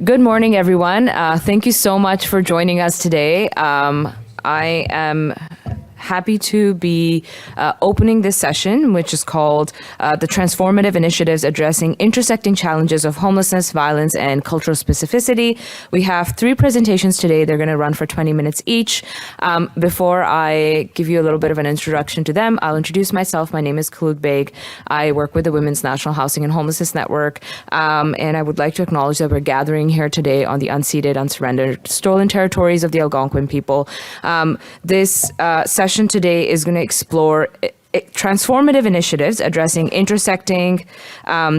Good morning, everyone. Thank you so much for joining us today. I am happy to be opening this session, which is called the Transformative Initiatives Addressing Intersecting Challenges of Homelessness, Violence, and Cultural Specificity. We have 3 presentations today. They're going to run for 20 minutes each. Before I give you a little bit of an introduction to them, I'll introduce myself. My name is Cloutier. I work with the Women's National Housing and Homelessness Network, and I would like to acknowledge that we're gathering here today on the unceded, unsurrendered, stolen territories of the Algonquin people. This session today is going to explore transformative initiatives addressing intersecting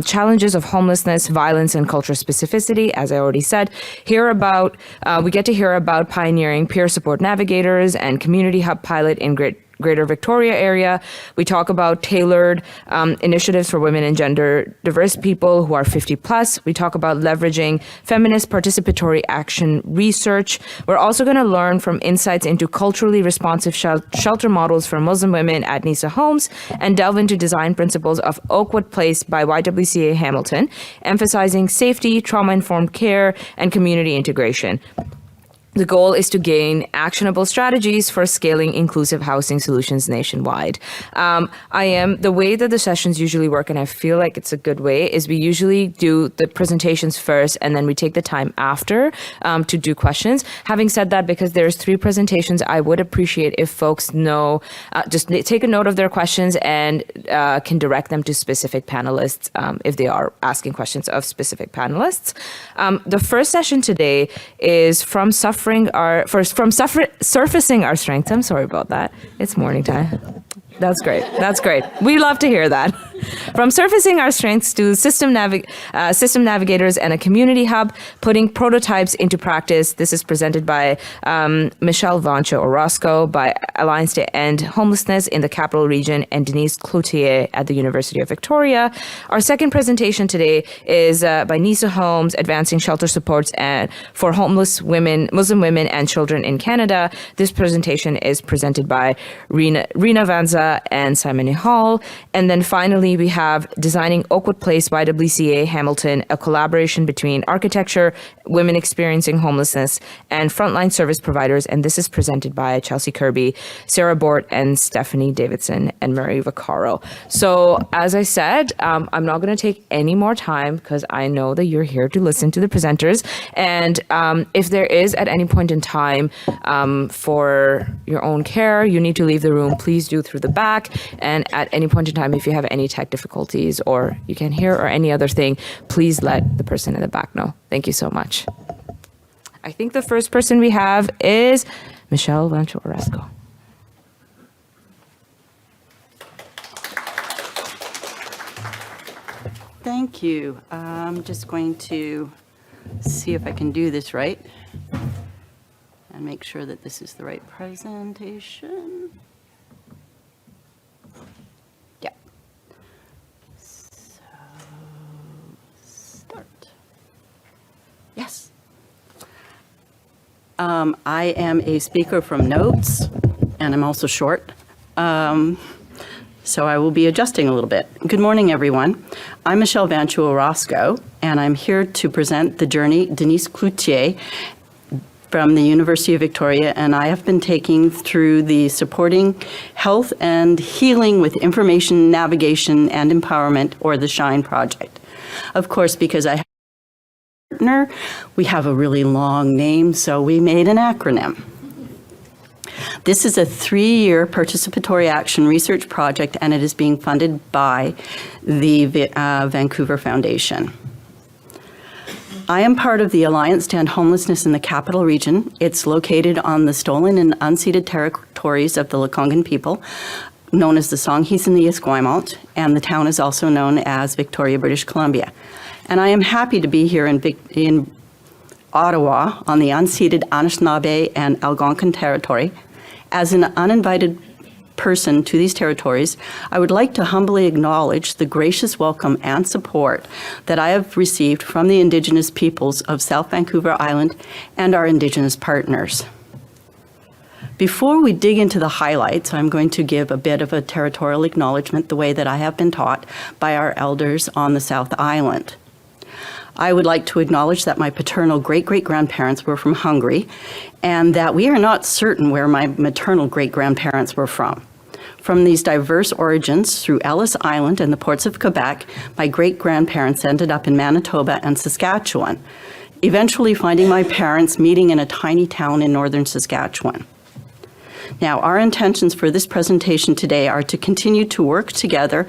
challenges of homelessness, violence, and cultural specificity. As I already said, we get to hear about pioneering peer support navigators and community hub pilot in Greater Victoria area. We talk about tailored initiatives for women and gender diverse people who are 50 plus. We talk about leveraging Feminist Participatory Action Research. We're also going to learn from insights into culturally responsive shelter models for Muslim women at Nisa Homes and delve into design principles of Oakwood Place by YWCA Hamilton, emphasizing safety, trauma-informed care, and community integration. The goal is to gain actionable strategies for scaling inclusive housing solutions nationwide. The way that the sessions usually work, and I feel like it's a good way, is we usually do the presentations first and then we take the time after to do questions. Having said that, because there's 3 presentations, I would appreciate if folks know, just take a note of their questions and can direct them to specific panelists if they are asking questions of specific panelists. The first session today is from surfacing our strengths. I'm sorry about that. It's morning time. That's great. That's great. We love to hear that. From surfacing our strengths to system navigators and a community hub, putting prototypes into practice. This is presented by Michelle Vanchu-Orosco by Alliance to End Homelessness in the Capital Region and Denise Cloutier at the University of Victoria. Our second presentation today is by Nisa Homes, Advancing Shelter Supports for Homeless Women, Muslim Women and Children in Canada. This presentation is presented by Rena Vanza and Simon Hall. And then finally, we have Designing Oakwood Place, YWCA Hamilton, a collaboration between architecture, women experiencing homelessness, and frontline service providers. And this is presented by Chelsea Kirby, Sarah Bort, and Stephanie Davidson, and Mary Vaccaro. So as I said, I'm not going to take any more time because I know that you're here to listen to the presenters. And if there is at any point in time for your own care, you need to leave the room, please do through the back. And at any point in time, if you have any tech difficulties or you can't hear or any other thing, please let the person in the back know. Thank you so much. I think the first person we have is Michelle Vanchu-Orosco. Thank you. I'm just going to see if I can do this right and make sure that this is the right presentation. Yeah. So, start. Yes. I am a speaker from Notes, and I'm also short. So I will be adjusting a little bit. Good morning, everyone. I'm Michelle Vanchu-Orosco, and I'm here to present the journey Denise Cloutier from the University of Victoria, and I have been taking through the Supporting Health and Healing with Information, Navigation, and Empowerment, or the SHINE project. Of course, because I have a partner, we have a really long name, so we made an acronym. This is a 3-year participatory action research project, and it is being funded by the Vancouver Foundation. I am part of the Alliance to End Homelessness in the Capital Region. It's located on the stolen and unceded territories of the Lekwungen people, known as the Songhees and the Esquimalt, and the town is also known as Victoria, British Columbia. And I am happy to be here in Ottawa on the unceded Anishinaabe and Algonquin territory. As an uninvited person to these territories, I would like to humbly acknowledge the gracious welcome and support that I have received from the Indigenous peoples of South Vancouver Island and our Indigenous partners. Before we dig into the highlights, I'm going to give a bit of a territorial acknowledgement the way that I have been taught by our elders on the South Island. I would like to acknowledge that my paternal great-great-grandparents were from Hungary, and that we are not certain where my maternal great-grandparents were from. From these diverse origins, through Ellis Island and the ports of Quebec, my great-grandparents ended up in Manitoba and Saskatchewan, eventually finding my parents meeting in a tiny town in northern Saskatchewan. Now, our intentions for this presentation today are to continue to work together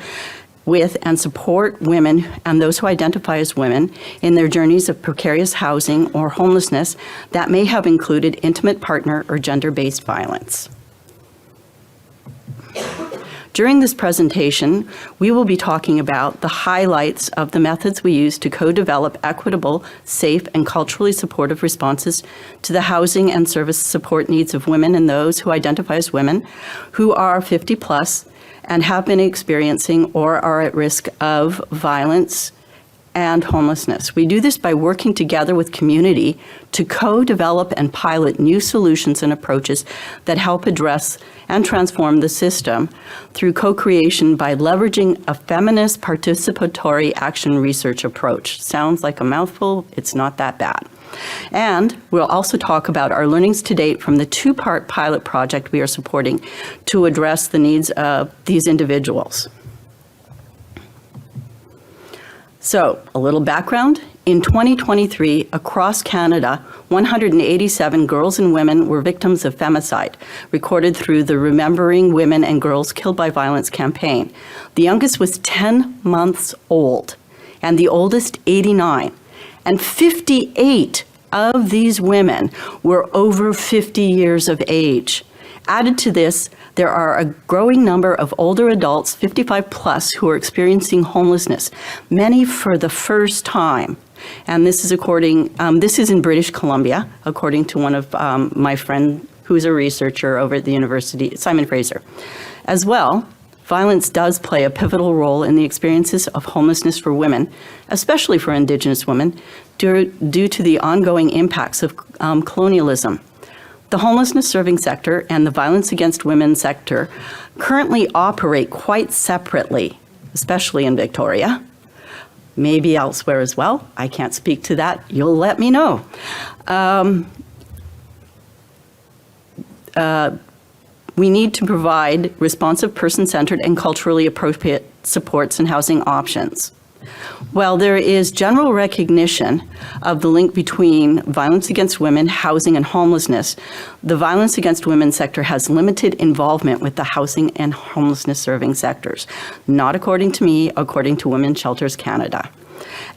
with and support women and those who identify as women in their journeys of precarious housing or homelessness that may have included intimate partner or gender-based violence. During this presentation, we will be talking about the highlights of the methods we use to co-develop equitable, safe, and culturally supportive responses to the housing and service support needs of women and those who identify as women who are 50 plus and have been experiencing or are at risk of violence and homelessness. We do this by working together with community to co-develop and pilot new solutions and approaches that help address and transform the system through co-creation by leveraging a feminist participatory action research approach. Sounds like a mouthful, it's not that bad. And we'll also talk about our learnings to date from the two-part pilot project we are supporting to address the needs of these individuals. So, a little background. In 2023, across Canada, 187 girls and women were victims of femicide, recorded through the Remembering Women and Girls Killed by Violence campaign. The youngest was 10 months old, and the oldest 89. And 58 of these women were over 50 years of age. Added to this, there are a growing number of older adults, 55 plus, who are experiencing homelessness, many for the first time. And this is this is in British Columbia, according to one of my friend who's a researcher over at the university, Simon Fraser. As well, violence does play a pivotal role in the experiences of homelessness for women, especially for Indigenous women, due to the ongoing impacts of colonialism. The homelessness serving sector and the violence against women sector currently operate quite separately, especially in Victoria, maybe elsewhere as well. I can't speak to that. You'll let me know. We need to provide responsive, person-centered, and culturally appropriate supports and housing options. While there is general recognition of the link between violence against women, housing, and homelessness, the violence against women sector has limited involvement with the housing and homelessness serving sectors. Not according to me, according to Women's Shelters Canada.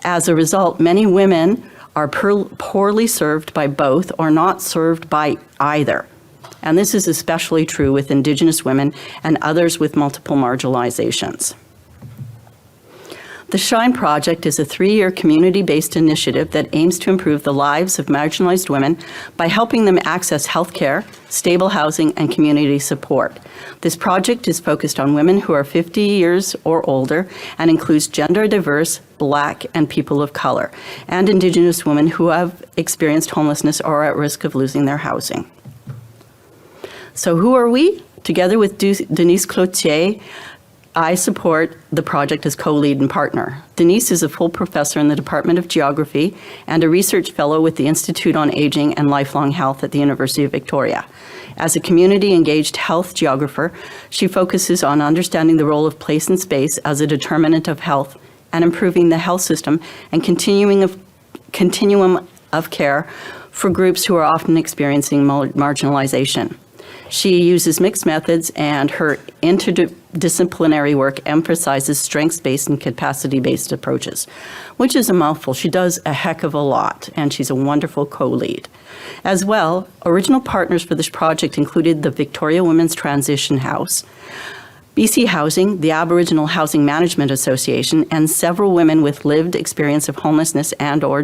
As a result, many women are poorly served by both or not served by either. And this is especially true with Indigenous women and others with multiple marginalizations. The SHINE project is a 3-year community-based initiative that aims to improve the lives of marginalized women by helping them access health care, stable housing, and community support. This project is focused on women who are 50 years or older and includes gender diverse, Black, and people of color, and Indigenous women who have experienced homelessness or are at risk of losing their housing. So who are we? Together with Denise Cloutier, I support the project as co-lead and partner. Denise is a full professor in the Department of Geography and a research fellow with the Institute on Aging and Lifelong Health at the University of Victoria. As a community-engaged health geographer, she focuses on understanding the role of place and space as a determinant of health and improving the health system and continuum of care for groups who are often experiencing marginalization. She uses mixed methods, and her interdisciplinary work emphasizes strengths-based and capacity-based approaches, which is a mouthful. She does a heck of a lot, and she's a wonderful co-lead. As well, original partners for this project included the Victoria Women's Transition House, BC Housing, the Aboriginal Housing Management Association, and several women with lived experience of homelessness and/or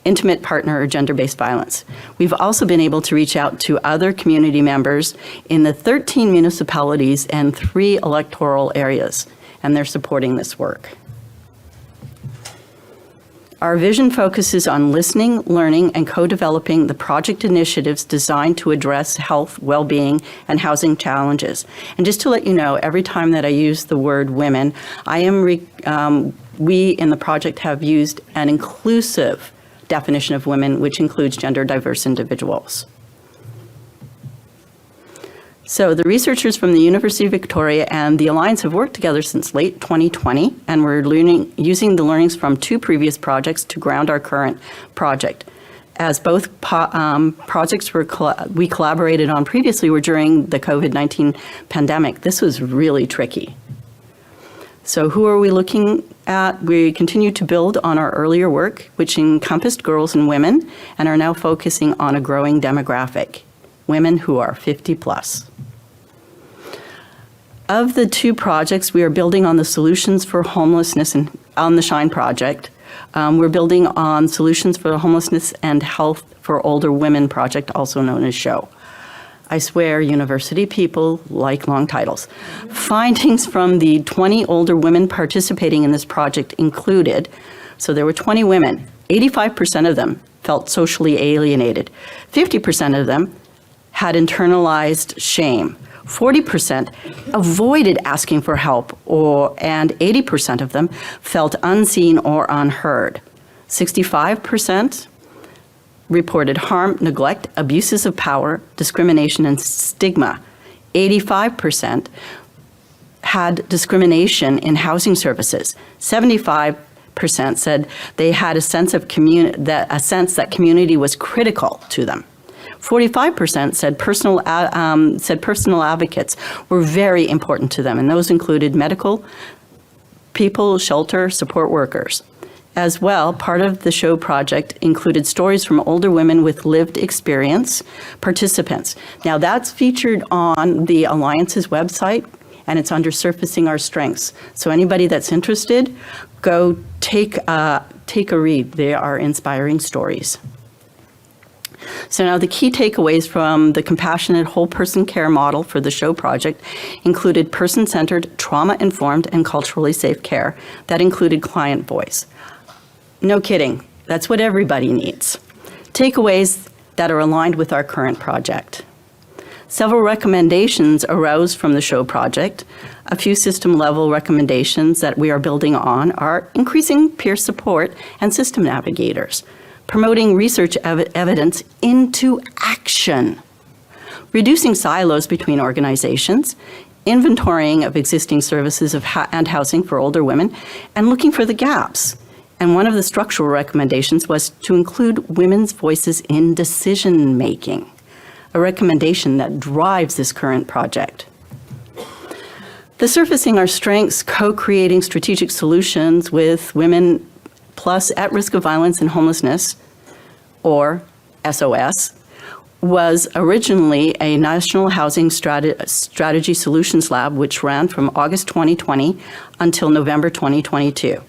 intimate partner or gender-based violence. We've also been able to reach out to other community members in the 13 municipalities and 3 electoral areas, and they're supporting this work. Our vision focuses on listening, learning, and co-developing the project initiatives designed to address health, well-being, and housing challenges. And just to let you know, every time that I use the word women, I am we in the project have used an inclusive definition of women, which includes gender diverse individuals. So the researchers from the University of Victoria and the Alliance have worked together since late 2020, and we're using the learnings from 2 previous projects to ground our current project. As both projects we collaborated on previously were during the COVID-19 pandemic, this was really tricky. So who are we looking at? We continue to build on our earlier work, which encompassed girls and women, and are now focusing on a growing demographic, women who are 50 plus. Of the 2 projects, we are building on the solutions for homelessness and on the SHINE project. We're building on solutions for homelessness and health for older women project, also known as SHOW. I swear university people like long titles. Findings from the 20 older women participating in this project included, so there were 20 women, 85% of them felt socially alienated, 50% of them had internalized shame, 40% avoided asking for help, and 80% of them felt unseen or unheard. 65% reported harm, neglect, abuses of power, discrimination, and stigma. 85% had discrimination in housing services. 75% said they had a sense of that community was critical to them. 45% said personal advocates were very important to them, and those included medical people, shelter, support workers. As well, part of the SHOW project included stories from older women with lived experience participants. Now that's featured on the Alliance's website, and it's under Surfacing Our Strengths. So anybody that's interested, go take a read. They are inspiring stories. So now the key takeaways from the compassionate whole person care model for the SHOW project included person-centered, trauma-informed, and culturally safe care that included client voice. No kidding, that's what everybody needs. Takeaways that are aligned with our current project. Several recommendations arose from the SHOW project. A few system-level recommendations that we are building on are increasing peer support and system navigators, promoting research evidence into action, reducing silos between organizations, inventorying of existing services and housing for older women, and looking for the gaps. And one of the structural recommendations was to include women's voices in decision-making, a recommendation that drives this current project. The Surfacing Our Strengths, co-creating strategic solutions with women plus at risk of violence and homelessness, or SOS, was originally a National Housing Strategy Solutions Lab, which ran from August 2020 until November 2022.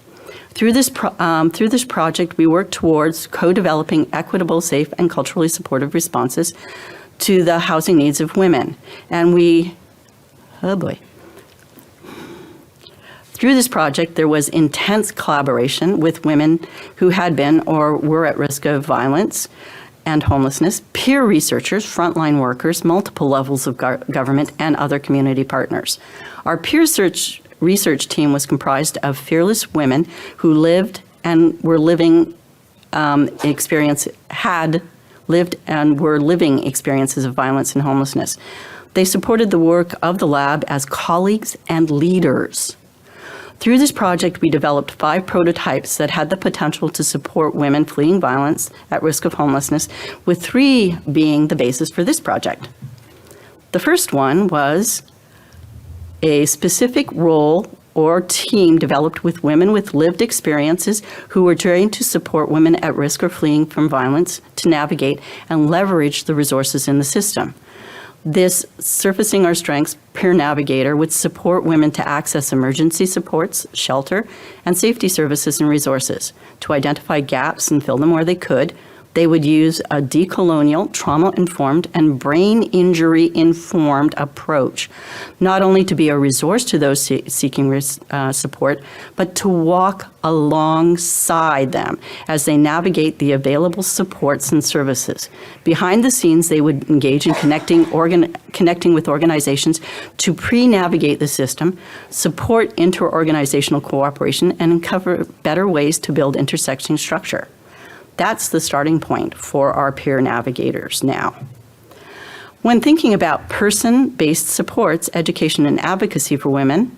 Through this project, we worked towards co-developing equitable, safe, and culturally supportive responses to the housing needs of women. And through this project, there was intense collaboration with women who had been or were at risk of violence and homelessness, peer researchers, frontline workers, multiple levels of government, and other community partners. Our peer research team was comprised of fearless women who lived and were living experiences of violence and homelessness. They supported the work of the lab as colleagues and leaders. Through this project, we developed 5 prototypes that had the potential to support women fleeing violence at risk of homelessness, with 3 being the basis for this project. The first one was a specific role or team developed with women with lived experiences who were trained to support women at risk of fleeing from violence to navigate and leverage the resources in the system. This Surfacing Our Strengths peer navigator would support women to access emergency supports, shelter, and safety services and resources, to identify gaps and fill them where they could. They would use a decolonial, trauma-informed, and brain injury-informed approach, not only to be a resource to those seeking support, but to walk alongside them as they navigate the available supports and services. Behind the scenes, they would engage in connecting with organizations to pre-navigate the system, support inter-organizational cooperation, and uncover better ways to build intersecting structure. That's the starting point for our peer navigators now. When thinking about person-based supports, education, and advocacy for women,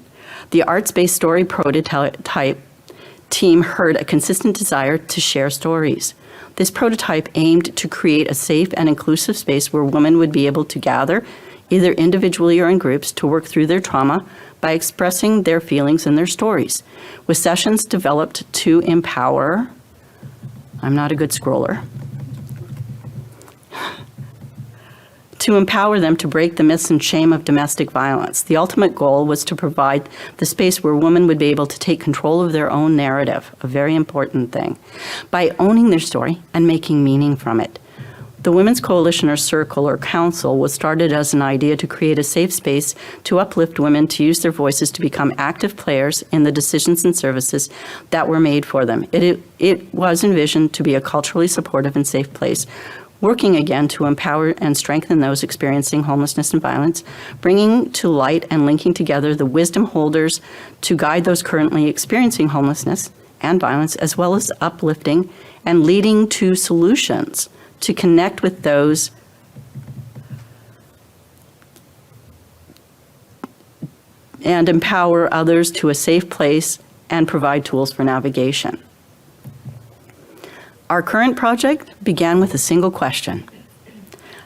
the arts-based story prototype team heard a consistent desire to share stories. This prototype aimed to create a safe and inclusive space where women would be able to gather, either individually or in groups, to work through their trauma by expressing their feelings and their stories, with sessions developed to empower, I'm not a good scroller, to empower them to break the myths and shame of domestic violence. The ultimate goal was to provide the space where women would be able to take control of their own narrative, a very important thing, by owning their story and making meaning from it. The Women's Coalition or Circle or Council was started as an idea to create a safe space to uplift women to use their voices to become active players in the decisions and services that were made for them. It was envisioned to be a culturally supportive and safe place, working again to empower and strengthen those experiencing homelessness and violence, bringing to light and linking together the wisdom holders to guide those currently experiencing homelessness and violence, as well as uplifting and leading to solutions to connect with those and empower others to a safe place and provide tools for navigation. Our current project began with a single question.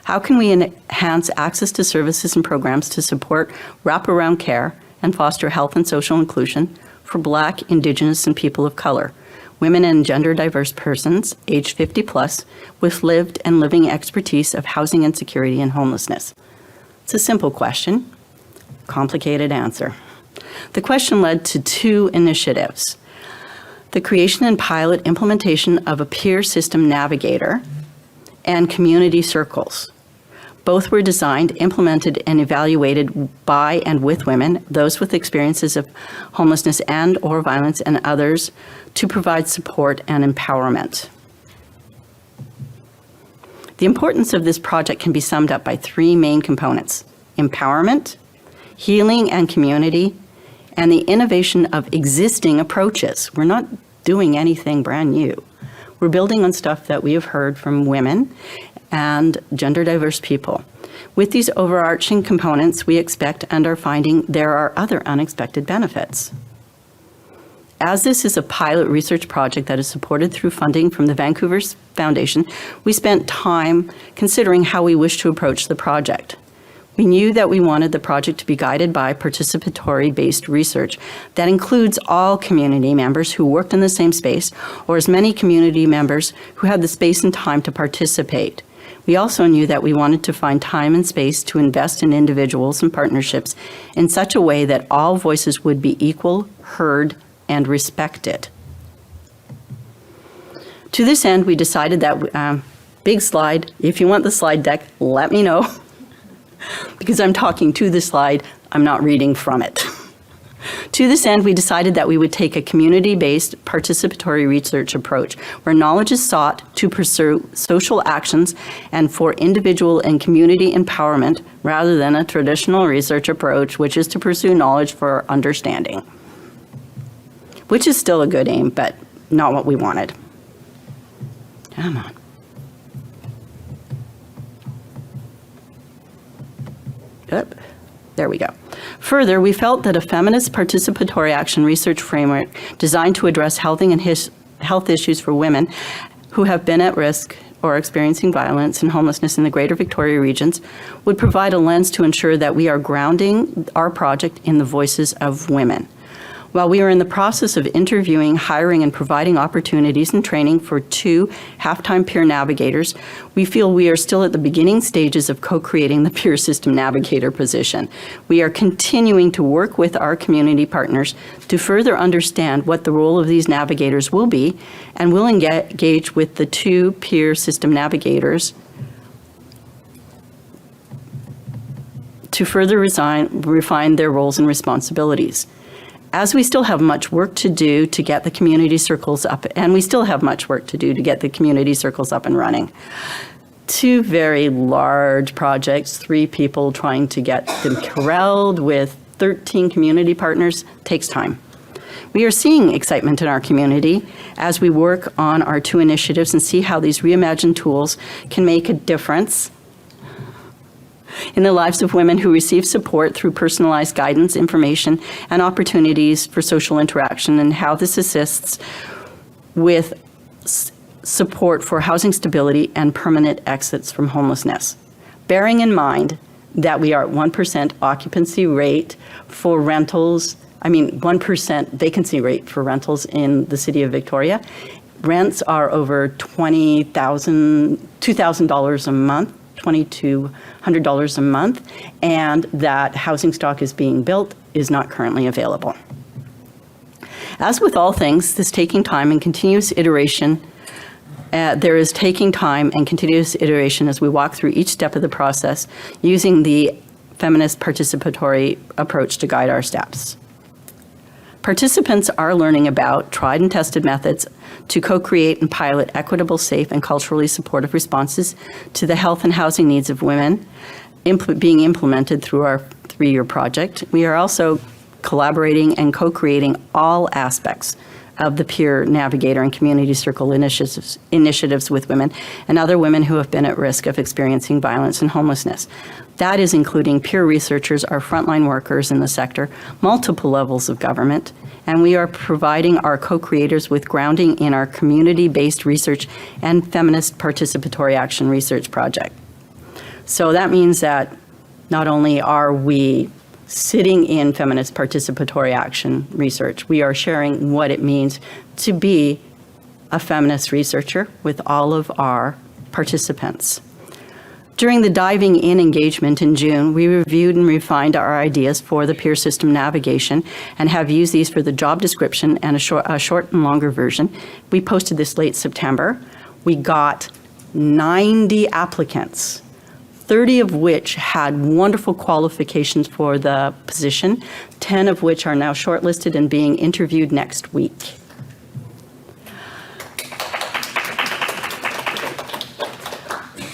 How can we enhance access to services and programs to support wraparound care and foster health and social inclusion for Black, Indigenous, and people of color, women and gender diverse persons, age 50 plus, with lived and living expertise of housing insecurity and homelessness? It's a simple question, complicated answer. The question led to two initiatives: the creation and pilot implementation of a peer system navigator and community circles. Both were designed, implemented, and evaluated by and with women, those with experiences of homelessness and or violence, and others to provide support and empowerment. The importance of this project can be summed up by three main components: empowerment, healing and community, and the innovation of existing approaches. We're not doing anything brand new. We're building on stuff that we have heard from women and gender diverse people. With these overarching components, we expect and are finding there are other unexpected benefits. As this is a pilot research project that is supported through funding from the Vancouver Foundation, we spent time considering how we wish to approach the project. We knew that we wanted the project to be guided by participatory-based research that includes all community members who worked in the same space, or as many community members who had the space and time to participate. We also knew that we wanted to find time and space to invest in individuals and partnerships in such a way that all voices would be equal, heard, and respected. To this end, we decided that, big slide, if you want the slide deck, let me know. Because I'm talking to the slide, I'm not reading from it. To this end, we decided that we would take a community-based participatory research approach where knowledge is sought to pursue social actions and for individual and community empowerment rather than a traditional research approach, which is to pursue knowledge for understanding, which is still a good aim, but not what we wanted. Come on. Yep. There we go. Further, we felt that a feminist participatory action research framework designed to address health issues for women who have been at risk or experiencing violence and homelessness in the Greater Victoria regions would provide a lens to ensure that we are grounding our project in the voices of women. While we are in the process of interviewing, hiring, and providing opportunities and training for 2 half-time peer navigators, we feel we are still at the beginning stages of co-creating the peer system navigator position. We are continuing to work with our community partners to further understand what the role of these navigators will be, and will engage with the 2 peer system navigators to further refine their roles and responsibilities. As we still have much work to do to get the community circles up, and we still have much work to do to get the community circles up and running. 2 very large projects, 3 people trying to get them corralled with 13 community partners takes time. We are seeing excitement in our community as we work on our 2 initiatives and see how these reimagined tools can make a difference in the lives of women who receive support through personalized guidance, information, and opportunities for social interaction, and how this assists with support for housing stability and permanent exits from homelessness. Bearing in mind that we are at 1% occupancy rate for rentals, 1% vacancy rate for rentals in the city of Victoria. Rents are over $2,000 a month, $2,200 a month, and that housing stock is being built is not currently available. As with all things, this taking time and continuous iteration, there is taking time and continuous iteration as we walk through each step of the process using the feminist participatory approach to guide our steps. Participants are learning about tried and tested methods to co-create and pilot equitable, safe, and culturally supportive responses to the health and housing needs of women being implemented through our 3-year project. We are also collaborating and co-creating all aspects of the peer navigator and community circle initiatives with women and other women who have been at risk of experiencing violence and homelessness. That is including peer researchers, our frontline workers in the sector, multiple levels of government, and we are providing our co-creators with grounding in our community-based research and Feminist Participatory Action Research project. So that means that not only are we sitting in Feminist Participatory Action Research, we are sharing what it means to be a feminist researcher with all of our participants. During the diving in engagement in June, we reviewed and refined our ideas for the peer system navigation and have used these for the job description and a short and longer version. We posted this late September. We got 90 applicants, 30 of which had wonderful qualifications for the position, 10 of which are now shortlisted and being interviewed next week.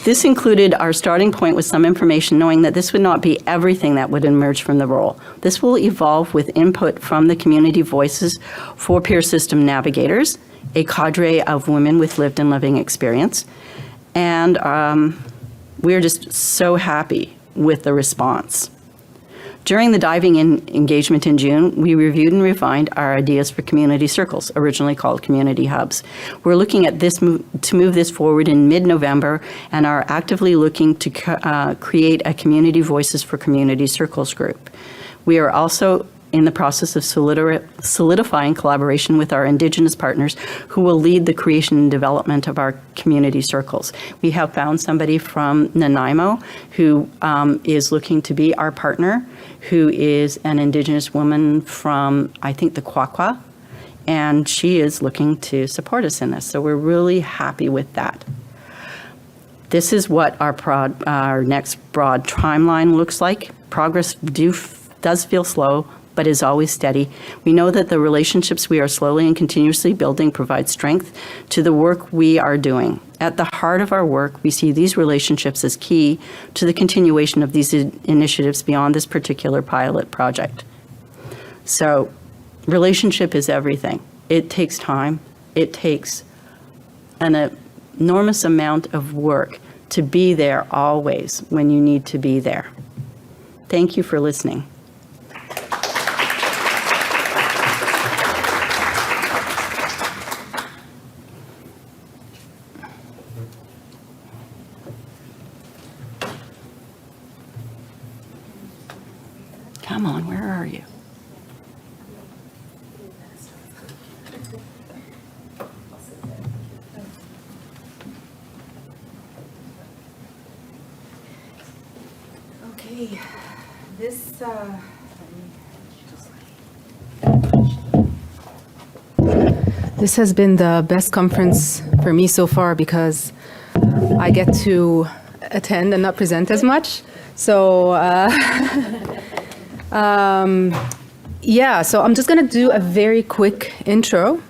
This included our starting point with some information, knowing that this would not be everything that would emerge from the role. This will evolve with input from the community voices for peer system navigators, a cadre of women with lived and living experience, and we're just so happy with the response. During the diving in engagement in June, we reviewed and refined our ideas for community circles, originally called community hubs. We're looking at this to move this forward in mid-November and are actively looking to create a community voices for community circles group. We are also in the process of solidifying collaboration with our Indigenous partners who will lead the creation and development of our community circles. We have found somebody from Nanaimo who is looking to be our partner, who is an Indigenous woman from, I think, the Quaqua, and she is looking to support us in this. So we're really happy with that. This is what our next broad timeline looks like. Progress does feel slow, but is always steady. We know that the relationships we are slowly and continuously building provide strength to the work we are doing. At the heart of our work, we see these relationships as key to the continuation of these initiatives beyond this particular pilot project. So, relationship is everything. It takes time. It takes an enormous amount of work to be there always when you need to be there. Thank you for listening. Come on, where are you? Okay, this has been the best conference for me so far because I get to attend and not present as much. So, yeah, so I'm just going to do a very quick intro.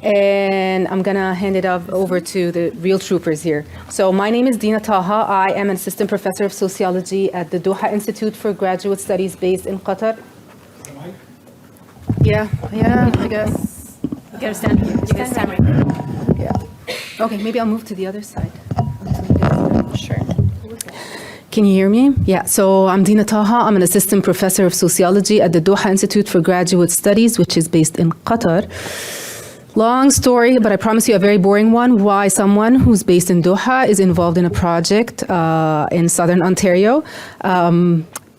And I'm going to hand it over to the real troopers here. So my name is Dina Taha. I am an assistant professor of sociology at the Doha Institute for Graduate Studies based in Qatar. Yeah, I guess. You gotta stand here. You gotta stand right there. Yeah. Okay, maybe I'll move to the other side. Sure. Can you hear me? Yeah, so I'm Dina Taha. I'm an assistant professor of sociology at the Doha Institute for Graduate Studies, which is based in Qatar. Long story, but I promise you a very boring one, why someone who's based in Doha is involved in a project in Southern Ontario.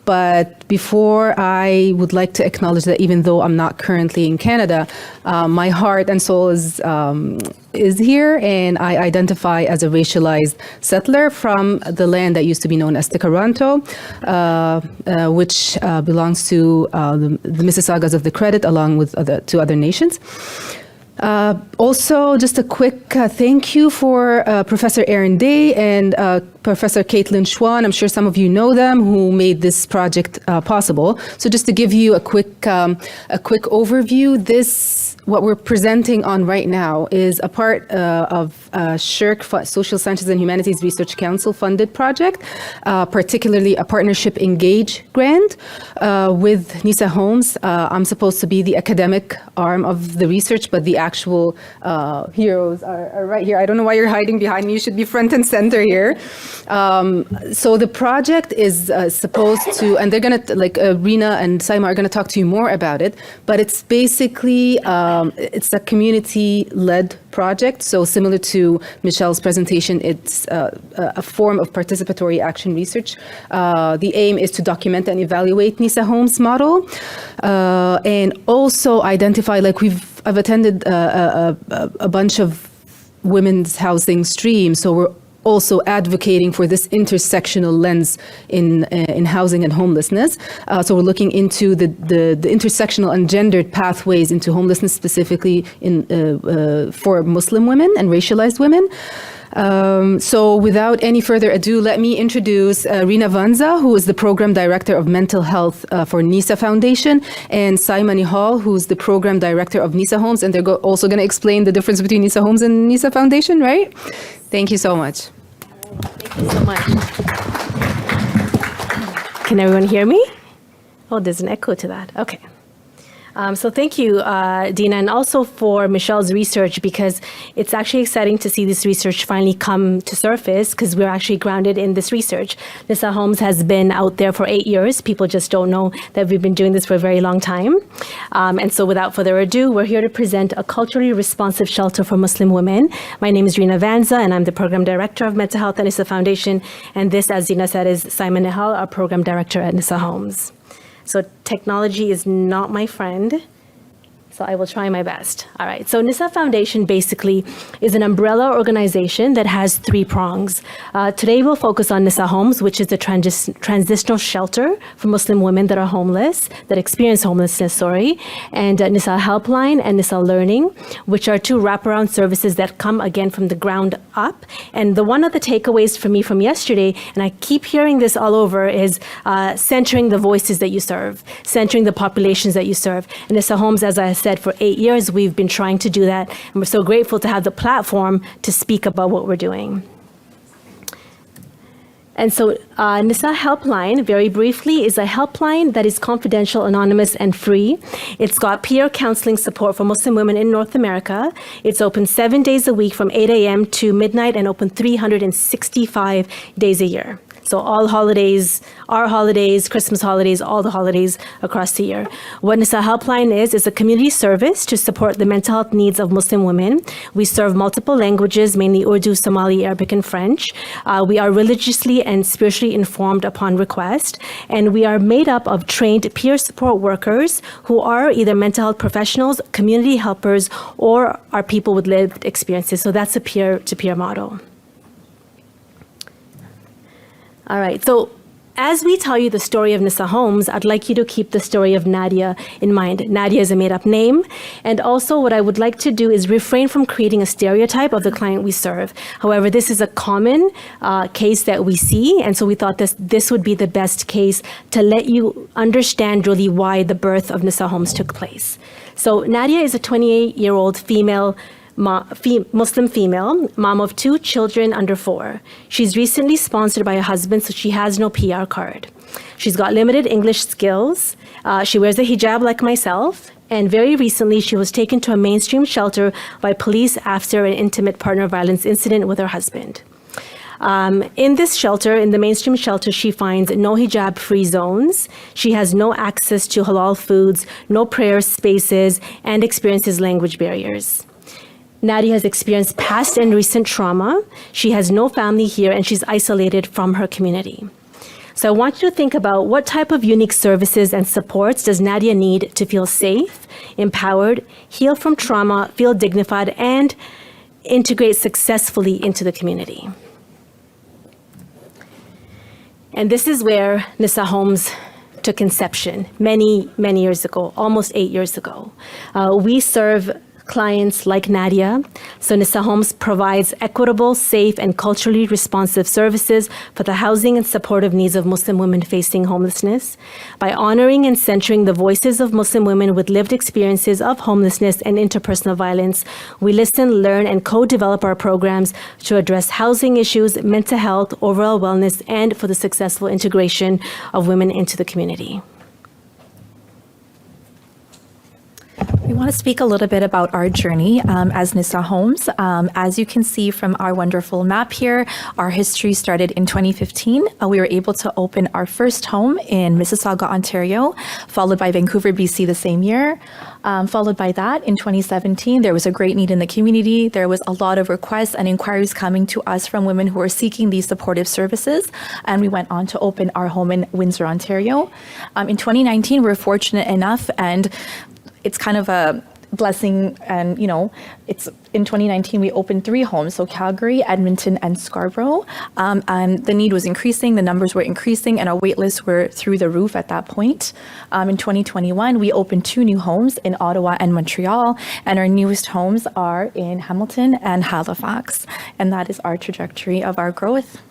But before, I would like to acknowledge that even though I'm not currently in Canada, my heart and soul is here, and I identify as a racialized settler from the land that used to be known as Tikaranto, which belongs to the Mississaugas of the Credit, along with two other nations. Also, just a quick thank you for Professor Aaron Day and Professor Caitlin Schwan. I'm sure some of you know them, who made this project possible. So just to give you a quick overview, what we're presenting on right now is a part of SSHRC, Social Sciences and Humanities Research Council funded project, particularly a partnership Engage grant with Nisa Homes. I'm supposed to be the academic arm of the research, but the actual heroes are right here. I don't know why you're hiding behind me. You should be front and center here. So the project is supposed to, and they're going to, like Rina and Saima are going to talk to you more about it, but it's basically, it's a community-led project. So similar to Michelle's presentation, it's a form of participatory action research. The aim is to document and evaluate Nisa Homes model, and also identify, like I've attended a bunch of women's housing streams, so we're also advocating for this intersectional lens in housing and homelessness. So we're looking into the intersectional and gendered pathways into homelessness, specifically for Muslim women and racialized women. So without any further ado, let me introduce Rina Vanza, who is the Program Director of Mental Health for Nisa Foundation, and Saima Nihal, who's the Program Director of Nisa Homes, and they're also going to explain the difference between Nisa Homes and Nisa Foundation, right? Thank you so much. Thank you so much. Can everyone hear me? Oh, there's an echo to that. Okay. So thank you, Dina, and also for Michelle's research, because it's actually exciting to see this research finally come to surface, because we're actually grounded in this research. Nisa Homes has been out there for 8 years. People just don't know that we've been doing this for a very long time. And so without further ado, we're here to present a culturally responsive shelter for Muslim women. My name is Rina Vanza, and I'm the Program Director of Mental Health at Nisa Foundation. And this, as Dina said, is Simon Nihal, our Program Director at Nisa Homes. So technology is not my friend, so I will try my best. All right, so Nisa Foundation basically is an umbrella organization that has 3 prongs. Today we'll focus on Nisa Homes, which is a transitional shelter for Muslim women that are homeless, that experience homelessness, and Nisa Helpline and Nisa Learning, which are 2 wraparound services that come again from the ground up. And one of the takeaways for me from yesterday, and I keep hearing this all over, is centering the voices that you serve, centering the populations that you serve. And Nisa Homes, as I said, for 8 years, we've been trying to do that, and we're so grateful to have the platform to speak about what we're doing. And so Nisa Helpline, very briefly, is a helpline that is confidential, anonymous, and free. It's got peer counseling support for Muslim women in North America. It's open 7 days a week from 8 a.m. to midnight and open 365 days a year. So all holidays, our holidays, Christmas holidays, all the holidays across the year. What Nisa Helpline is a community service to support the mental health needs of Muslim women. We serve multiple languages, mainly Urdu, Somali, Arabic, and French. We are religiously and spiritually informed upon request. And we are made up of trained peer support workers who are either mental health professionals, community helpers, or are people with lived experiences. So that's a peer-to-peer model. All right, so as we tell you the story of Nisa Homes, I'd like you to keep the story of Nadia in mind. Nadia is a made-up name. And also what I would like to do is refrain from creating a stereotype of the client we serve. However, this is a common case that we see. And so we thought this would be the best case to let you understand really why the birth of Nisa Homes took place. So Nadia is a 28-year-old female Muslim female, mom of 2 children under 4. She's recently sponsored by a husband, so she has no PR card. She's got limited English skills. She wears a hijab like myself. And very recently, she was taken to a mainstream shelter by police after an intimate partner violence incident with her husband. In this shelter, in the mainstream shelter, she finds no hijab-free zones. She has no access to halal foods, no prayer spaces, and experiences language barriers. Nadia has experienced past and recent trauma. She has no family here, and she's isolated from her community. So I want you to think about what type of unique services and supports does Nadia need to feel safe, empowered, heal from trauma, feel dignified, and integrate successfully into the community. And this is where Nisa Homes took inception many, many years ago, almost 8 years ago. We serve clients like Nadia. So Nisa Homes provides equitable, safe, and culturally responsive services for the housing and supportive needs of Muslim women facing homelessness. By honoring and centering the voices of Muslim women with lived experiences of homelessness and interpersonal violence, we listen, learn, and co-develop our programs to address housing issues, mental health, overall wellness, and for the successful integration of women into the community. We want to speak a little bit about our journey as Nisa Homes. As you can see from our wonderful map here, our history started in 2015. We were able to open our first home in Mississauga, Ontario, followed by Vancouver, BC the same year. Followed by that, in 2017, there was a great need in the community. There was a lot of requests and inquiries coming to us from women who were seeking these supportive services. And we went on to open our home in Windsor, Ontario. In 2019, we're fortunate enough, and it's kind of a blessing, and it's in 2019 we opened 3 homes, so Calgary, Edmonton, and Scarborough, and the need was increasing, the numbers were increasing, and our wait lists were through the roof at that point. In 2021 we opened 2 new homes in Ottawa and Montreal, and our newest homes are in Hamilton and Halifax, and that is our trajectory of our growth.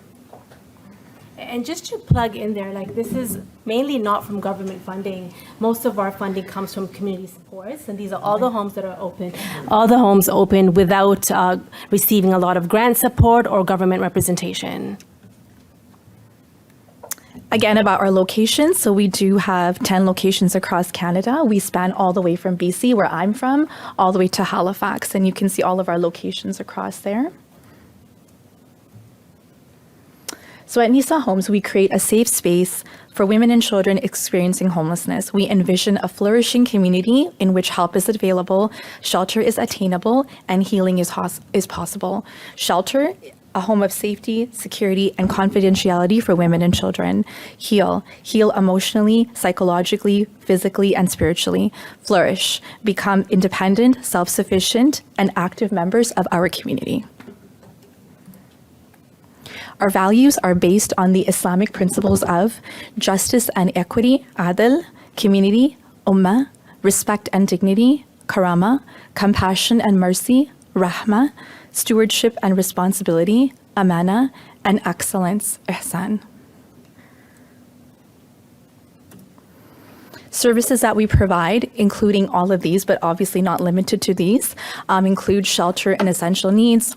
And just to plug in there, this is mainly not from government funding. Most of our funding comes from community supports, and these are all the homes that are open. All the homes open without receiving a lot of grant support or government representation. Again, about our locations. So we do have 10 locations across Canada. We span all the way from BC, where I'm from, all the way to Halifax, and you can see all of our locations across there. So at Nisa Homes, we create a safe space for women and children experiencing homelessness. We envision a flourishing community in which help is available, shelter is attainable, and healing is possible. Shelter, a home of safety, security, and confidentiality for women and children. Heal emotionally, psychologically, physically, and spiritually. Flourish, become independent, self-sufficient, and active members of our community. Our values are based on the Islamic principles of justice and equity, adl, community, ummah, respect and dignity, karama, compassion and mercy, rahmah, stewardship and responsibility, amana, and excellence, ihsan. Services that we provide, including all of these, but obviously not limited to these, include shelter and essential needs,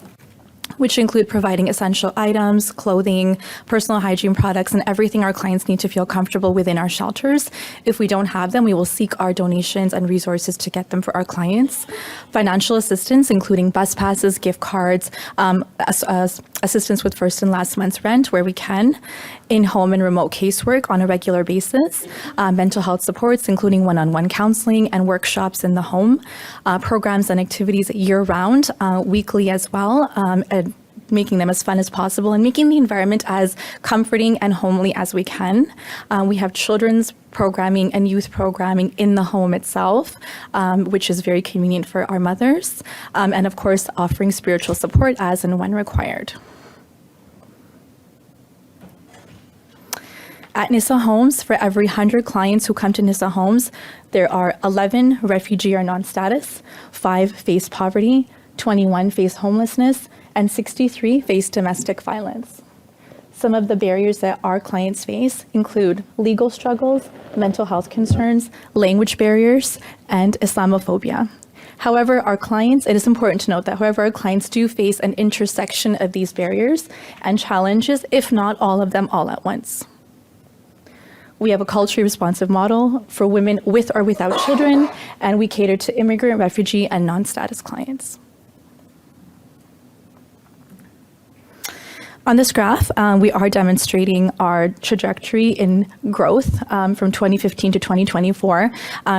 which include providing essential items, clothing, personal hygiene products, and everything our clients need to feel comfortable within our shelters. If we don't have them, we will seek our donations and resources to get them for our clients. Financial assistance, including bus passes, gift cards, assistance with first and last month's rent where we can, in-home and remote casework on a regular basis, mental health supports, including one-on-one counseling and workshops in the home, programs and activities year-round, weekly as well, and making them as fun as possible and making the environment as comforting and homely as we can. We have children's programming and youth programming in the home itself, which is very convenient for our mothers, and of course offering spiritual support as and when required. At Nisa Homes, for every 100 clients who come to Nisa Homes, there are 11 refugee or non-status, 5 face poverty, 21 face homelessness, and 63 face domestic violence. Some of the barriers that our clients face include legal struggles, mental health concerns, language barriers, and Islamophobia. However, it is important to note that our clients do face an intersection of these barriers and challenges, if not all of them all at once. We have a culturally responsive model for women with or without children, and we cater to immigrant, refugee, and non-status clients. On this graph, we are demonstrating our trajectory in growth from 2015 to 2024.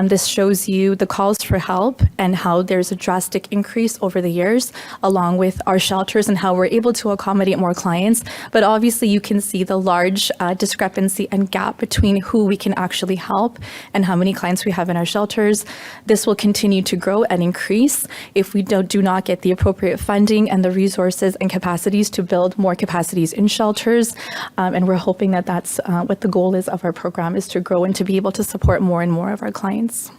This shows you the calls for help and how there's a drastic increase over the years, along with our shelters and how we're able to accommodate more clients. But obviously, you can see the large discrepancy and gap between who we can actually help and how many clients we have in our shelters. This will continue to grow and increase if we do not get the appropriate funding and the resources and capacities to build more capacities in shelters, and we're hoping that that's what the goal is of our program, is to grow and to be able to support more and more of our clients.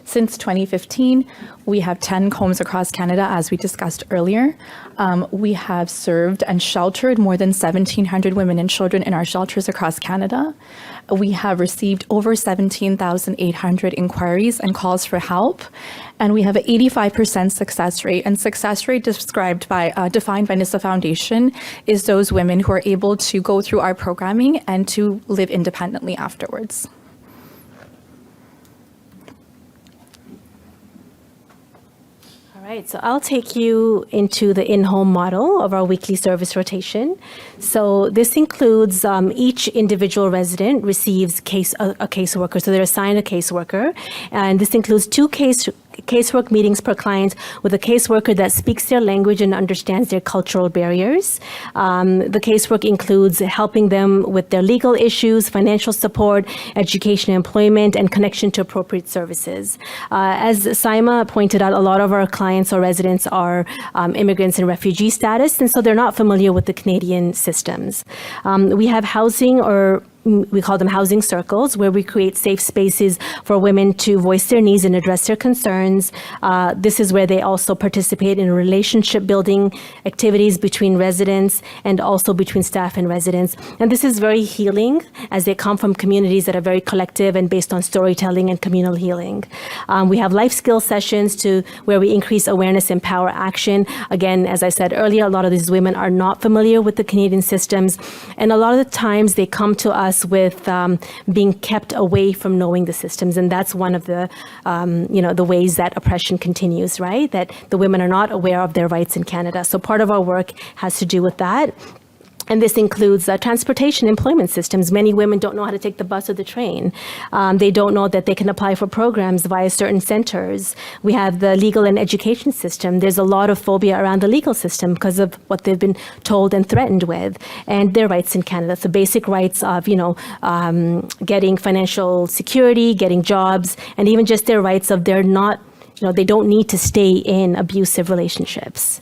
Since 2015, we have 10 homes across Canada, as we discussed earlier. We have served and sheltered more than 1,700 women and children in our shelters across Canada. We have received over 17,800 inquiries and calls for help, and we have an 85% success rate. And success rate defined by Nisa Foundation is those women who are able to go through our programming and to live independently afterwards. All right, so I'll take you into the in-home model of our weekly service rotation. So this includes each individual resident receives a caseworker, so they're assigned a caseworker, and this includes 2 casework meetings per client with a caseworker that speaks their language and understands their cultural barriers. The casework includes helping them with their legal issues, financial support, education, employment, and connection to appropriate services. As Saima pointed out, a lot of our clients or residents are immigrants and refugee status, and so they're not familiar with the Canadian systems. We have housing, or we call them housing circles, where we create safe spaces for women to voice their needs and address their concerns. This is where they also participate in relationship building activities between residents and also between staff and residents. And this is very healing, as they come from communities that are very collective and based on storytelling and communal healing. We have life skill sessions where we increase awareness, empower action. Again, as I said earlier, a lot of these women are not familiar with the Canadian systems, and a lot of the times they come to us with being kept away from knowing the systems, and that's one of the the ways that oppression continues, right? That the women are not aware of their rights in Canada. So part of our work has to do with that. And this includes transportation employment systems. Many women don't know how to take the bus or the train. They don't know that they can apply for programs via certain centers. We have the legal and education system. There's a lot of phobia around the legal system because of what they've been told and threatened with, and their rights in Canada. So basic rights of, getting financial security, getting jobs, and even just their rights of they don't need to stay in abusive relationships.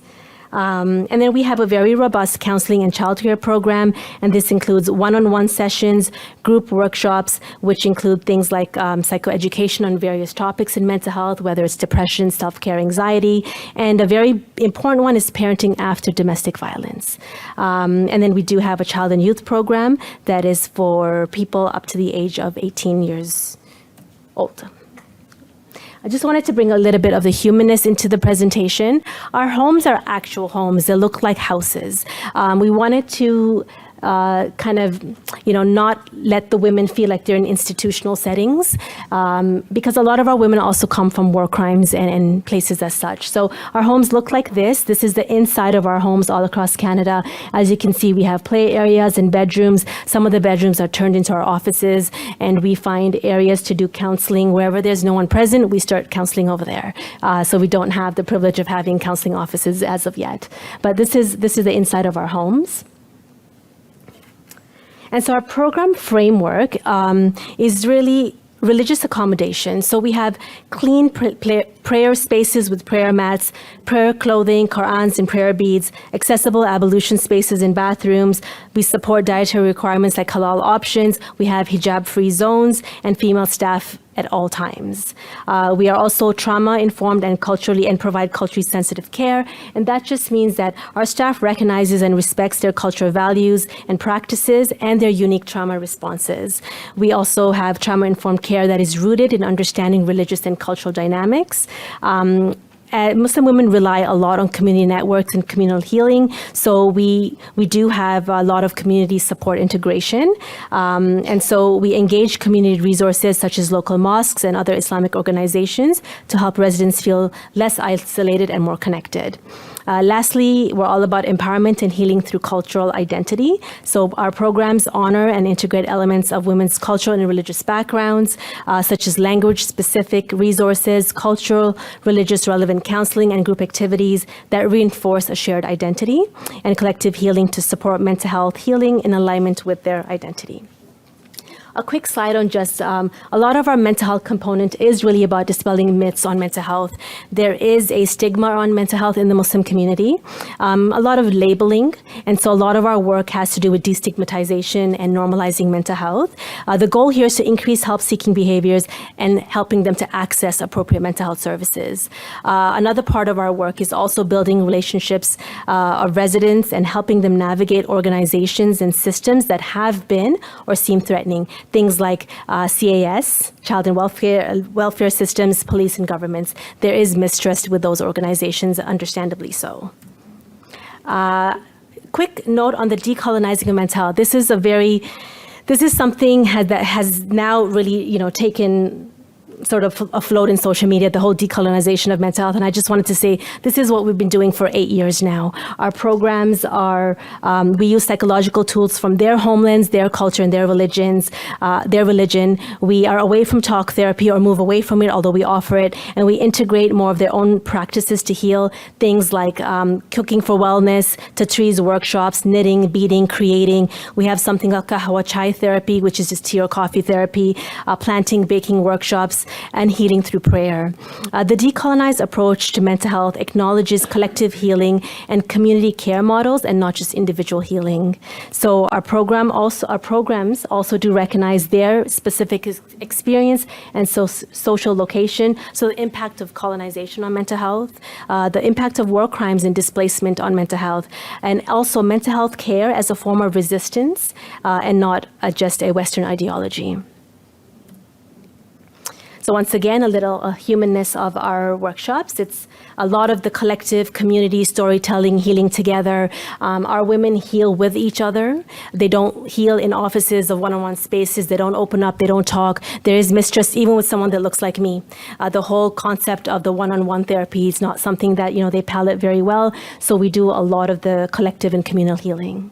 And then we have a very robust counseling and childcare program, and this includes one-on-one sessions, group workshops, which include things like psychoeducation on various topics in mental health, whether it's depression, self-care, anxiety, and a very important one is parenting after domestic violence. And then we do have a child and youth program that is for people up to the age of 18 years old. I just wanted to bring a little bit of the humanness into the presentation. Our homes are actual homes. They look like houses. We wanted to not let the women feel like they're in institutional settings, because a lot of our women also come from war crimes and places as such. So our homes look like this. This is the inside of our homes all across Canada. As you can see, we have play areas and bedrooms. Some of the bedrooms are turned into our offices, and we find areas to do counseling. Wherever there's no one present, we start counseling over there. So we don't have the privilege of having counseling offices as of yet. But this is the inside of our homes. And so our program framework is really religious accommodation. So we have clean prayer spaces with prayer mats, prayer clothing, Qur'ans and prayer beads, accessible ablution spaces in bathrooms. We support dietary requirements like halal options. We have hijab-free zones and female staff at all times. We are also trauma-informed and provide culturally sensitive care. And that just means that our staff recognizes and respects their cultural values and practices and their unique trauma responses. We also have trauma-informed care that is rooted in understanding religious and cultural dynamics. Muslim women rely a lot on community networks and communal healing, so we do have a lot of community support integration, and so we engage community resources such as local mosques and other Islamic organizations to help residents feel less isolated and more connected. Lastly, we're all about empowerment and healing through cultural identity. So our programs honor and integrate elements of women's cultural and religious backgrounds, such as language-specific resources, cultural, religious relevant counseling, and group activities that reinforce a shared identity, and collective healing to support mental health healing in alignment with their identity. A quick slide on just a lot of our mental health component is really about dispelling myths on mental health. There is a stigma on mental health in the Muslim community, a lot of labeling, and so a lot of our work has to do with destigmatization and normalizing mental health. The goal here is to increase help-seeking behaviors and helping them to access appropriate mental health services. Another part of our work is also building relationships of residents and helping them navigate organizations and systems that have been or seem threatening. Things like CAS, child and welfare systems, police and governments. There is mistrust with those organizations, understandably so. Quick note on the decolonizing of mental health. This is something that has now really, taken sort of afloat in social media, the whole decolonization of mental health. And I just wanted to say, this is what we've been doing for 8 years now. Our programs are, we use psychological tools from their homelands, their culture, and their religion. We are away from talk therapy or move away from it, although we offer it. And we integrate more of their own practices to heal, things like cooking for wellness, Tatriz workshops, knitting, beading, creating. We have something like kahwa chai therapy, which is just tea or coffee therapy, planting, baking workshops, and healing through prayer. The decolonized approach to mental health acknowledges collective healing and community care models and not just individual healing. So our programs also do recognize their specific experience and social location, so the impact of colonization on mental health, the impact of war crimes and displacement on mental health, and also mental health care as a form of resistance and not just a Western ideology. So once again, a little humanness of our workshops. It's a lot of the collective community storytelling, healing together. Our women heal with each other. They don't heal in offices of one-on-one spaces. They don't open up. They don't talk. There is mistrust even with someone that looks like me. The whole concept of the one-on-one therapy is not something that they palate very well. So we do a lot of the collective and communal healing.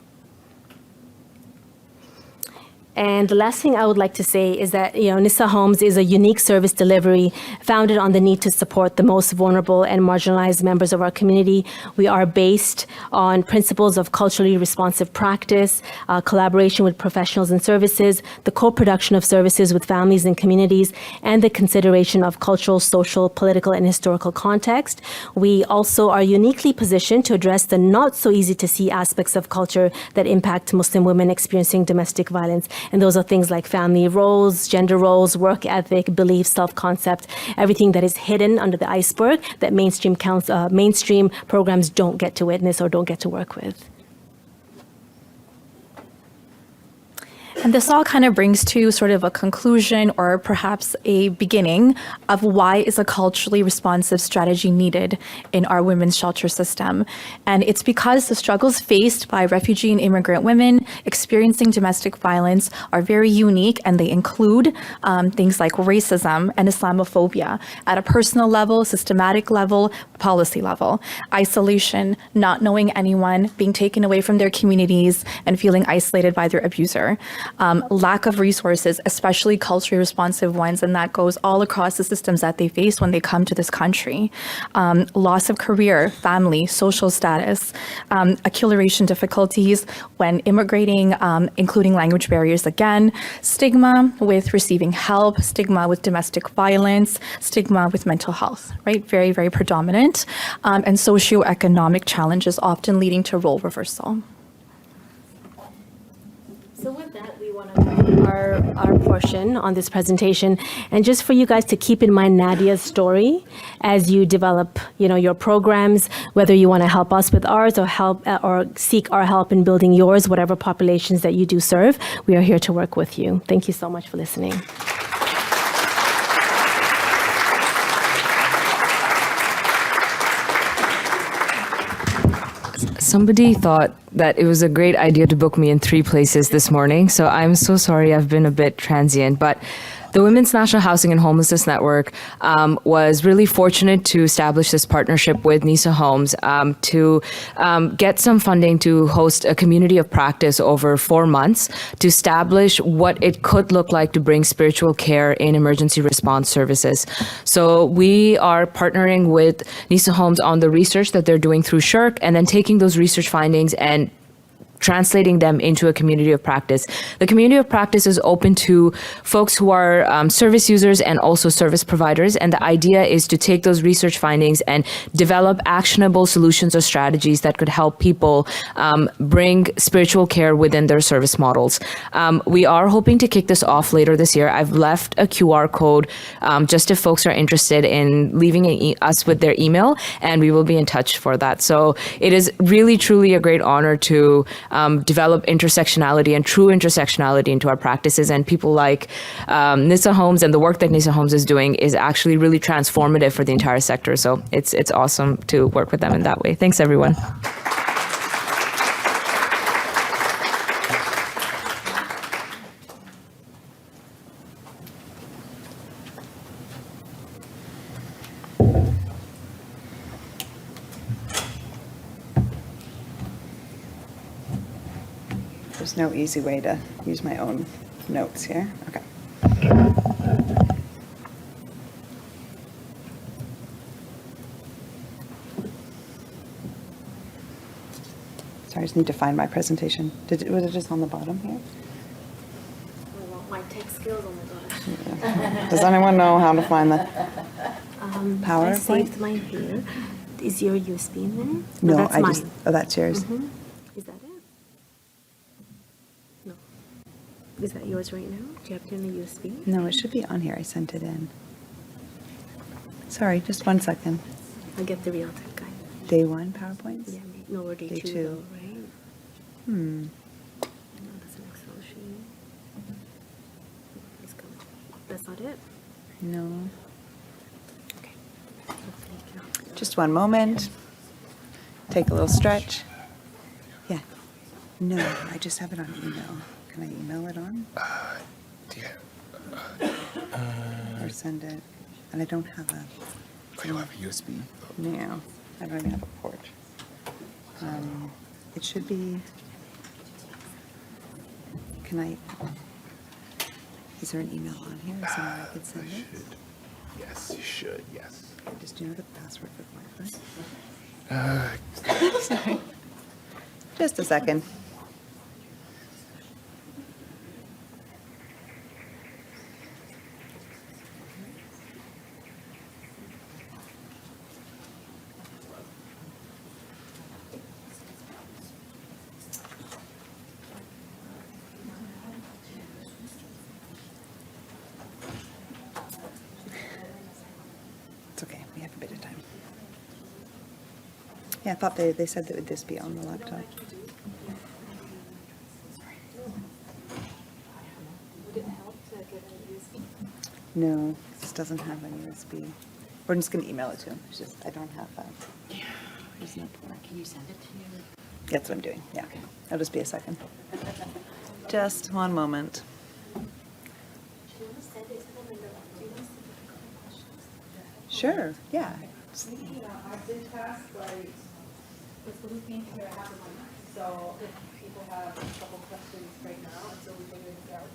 And the last thing I would like to say is that, Nisa Homes is a unique service delivery founded on the need to support the most vulnerable and marginalized members of our community. We are based on principles of culturally responsive practice, collaboration with professionals and services, the co-production of services with families and communities, and the consideration of cultural, social, political, and historical context. We also are uniquely positioned to address the not so easy to see aspects of culture that impact Muslim women experiencing domestic violence. And those are things like family roles, gender roles, work ethic, beliefs, self-concept, everything that is hidden under the iceberg that mainstream programs don't get to witness or don't get to work with. And this all kind of brings to sort of a conclusion or perhaps a beginning of why is a culturally responsive strategy needed in our women's shelter system. And it's because the struggles faced by refugee and immigrant women experiencing domestic violence are very unique, and they include things like racism and Islamophobia at a personal level, systematic level, policy level, isolation, not knowing anyone, being taken away from their communities, and feeling isolated by their abuser. lack of resources, especially culturally responsive ones, and that goes all across the systems that they face when they come to this country. Loss of career, family, social status, acculturation difficulties when immigrating, including language barriers again, stigma with receiving help, stigma with domestic violence, stigma with mental health, right? Very, very predominant. And socioeconomic challenges often leading to role reversal. So with that, we want to wrap our portion on this presentation, and just for you guys to keep in mind Nadia's story as you develop, your programs, whether you want to help us with ours or seek our help in building yours, whatever populations that you do serve, we are here to work with you. Thank you so much for listening. Somebody thought that it was a great idea to book me in 3 places this morning, so I'm so sorry I've been a bit transient, but the Women's National Housing and Homelessness Network was really fortunate to establish this partnership with Nisa Homes to get some funding to host a community of practice over 4 months to establish what it could look like to bring spiritual care in emergency response services. So we are partnering with Nisa Homes on the research that they're doing through SHIRK, and then taking those research findings and translating them into a community of practice. The community of practice is open to folks who are service users and also service providers. And the idea is to take those research findings and develop actionable solutions or strategies that could help people bring spiritual care within their service models. We are hoping to kick this off later this year. I've left a QR code just if folks are interested in leaving us with their email, and we will be in touch for that. So it is really, truly a great honor to develop intersectionality and true intersectionality into our practices. And people like Nisa Homes and the work that Nisa Homes is doing is actually really transformative for the entire sector. So it's awesome to work with them in that way. Thanks, everyone. There's no easy way to use my own notes here. Okay. Sorry, I just need to find my presentation. Was it just on the bottom here? I want my tech skills on the bottom. Does anyone know how to find the I PowerPoint? saved mine here. Is your USB in there? No, that's I mine. just. Oh, that's yours. Is that it? No. Is that yours right now? Do you have it in the USB? No, it should be on here. I sent it in. Sorry, just 1 second. I'll get the real tech guy. Day 1 PowerPoints? Yeah, no, we're day Day 2 two. though, right? No, that's an Excel sheet. Please come. That's not it? No. Okay. Hopefully you can- Just 1 moment. Take a little stretch. Yeah. No, I just have it on email. Can I email it on? Or send it? And I don't have a. I don't have a USB. No, I don't even have a port. It should be. Can I? Is there an email on here? Is somewhere I could send it? Yes, you should. Yes. Just do you know the password for Wi-Fi? Sorry. Just a second. It's okay, we have a bit of time. Yeah, I thought they said that would this be on the laptop. No, this doesn't have a USB. We're just gonna email it to him. It's just, I don't have that. There's no port. Can you send it to me? That's what I'm doing, yeah. It'll just be a second. Just 1 moment. Sure, yeah. people have a couple questions right now until we figure this out.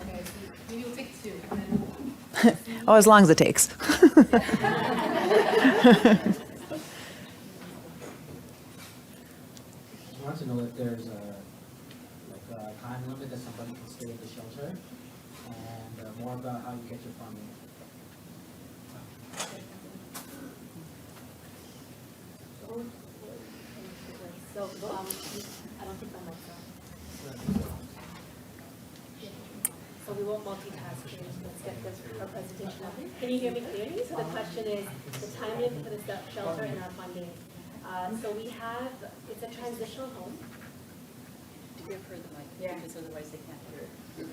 Okay, so maybe we'll take two. And then Oh, as long as it takes. I want to know if there's a time limit that somebody can stay at the shelter, and more about how you get your funding. So, I don't think I'm like that. So we won't multitask here. Let's get our presentation up. Can you hear me clearly? So the question is the time limit for the shelter and our funding. So we have, it's a transitional home. Give her the mic, because otherwise they can't hear it.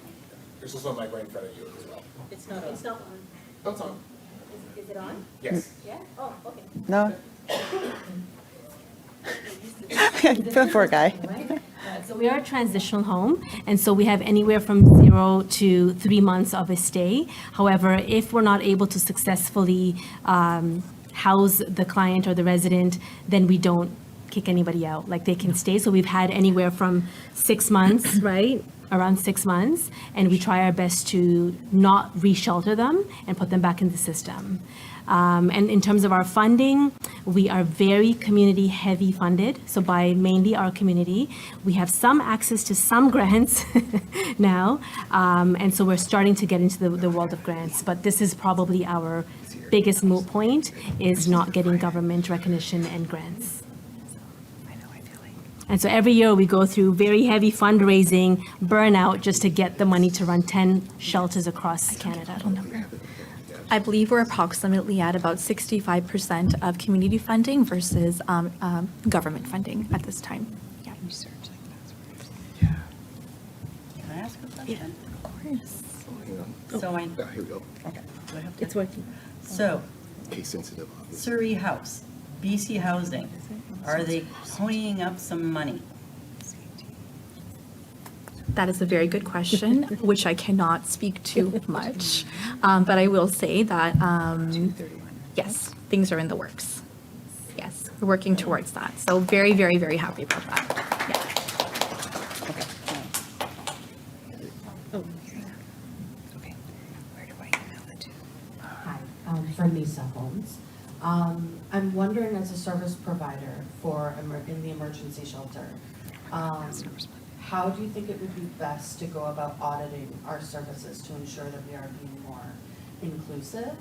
There's also a mic right in front of you as well. It's not It's not on. That's on. Is it on? Yes. Yeah? Oh, okay. No? Poor guy. So we are a transitional home, and so we have anywhere from 0 to 3 months of a stay. However, if we're not able to successfully house the client or the resident, then we don't kick anybody out. Like, they can stay. So we've had anywhere from 6 months, right? Around 6 months, and we try our best to not re-shelter them and put them back in the system. And in terms of our funding, we are very community heavy funded. So by mainly our community, we have some access to some grants now. And so we're starting to get into the world of grants, but this is probably our biggest moot point, is not getting government recognition and grants. And so every year we go through very heavy fundraising, burnout, just to get the money to run 10 shelters across Canada. I believe we're approximately at about 65% of community funding versus government funding at this time. Yeah. Can I ask a question? Of course. So I, Oh, here we go. okay. Do I have to- It's working. So, Case sensitive, obviously. Surrey House, BC Housing, are they ponying up some money? That is a very good question, which I cannot speak to much. But I will say that, yes, things are in the works. Yes, we're working towards that. So very, very, very happy about that. Yeah. Okay. Okay. Where do I email it to? Hi, from Nisa Homes. I'm wondering, as a service provider for in the emergency shelter, how do you think it would be best to go about auditing our services to ensure that we are being more inclusive?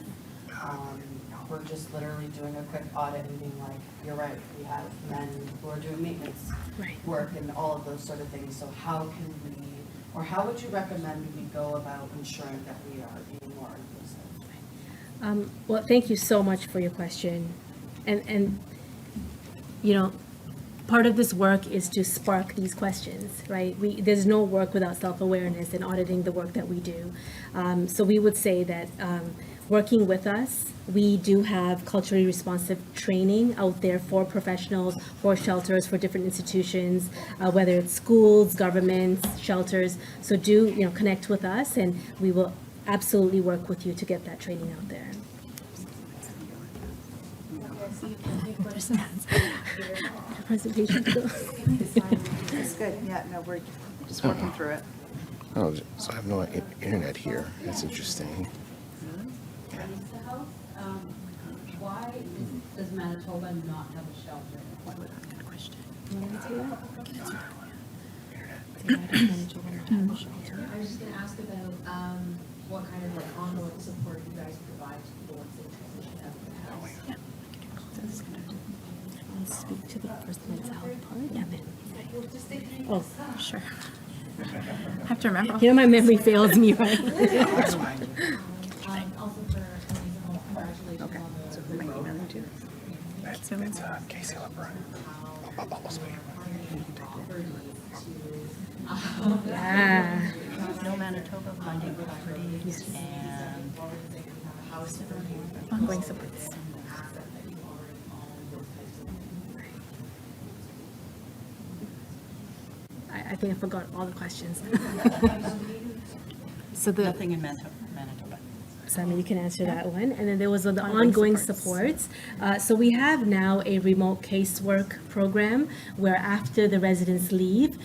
We're just literally doing a quick audit and being like, you're right, we have men who are doing maintenance work and all of those sort of things. So how can we, or how would you recommend we go about ensuring that we are being more inclusive? Well, thank you so much for your question. And you know, part of this work is to spark these questions, right? There's no work without self-awareness and auditing the work that we do. So we would say that working with us, we do have culturally responsive training out there for professionals, for shelters, for different institutions, whether it's schools, governments, shelters. So do, connect with us, and we will absolutely work with you to get that training out there. Presentation. That's good. Yeah, no, we're just working through it. Oh, so I have no internet here. That's interesting. Why does Manitoba not have a shelter? I was just going to ask about what kind of ongoing support you guys provide to people once they transition out of the house. I'll speak to the first mental health part. Yeah, then. Oh, sure. I have to remember. My memory fails me, right? Also for congratulations Okay, on so who am I emailing to? It's Casey LeBron. Yeah. No Manitoba funding properties and Ongoing supports. I think I forgot all the questions. So nothing in Manitoba. Simon, you can answer that one. And then there was the ongoing supports. So we have now a remote casework program where after the residents leave,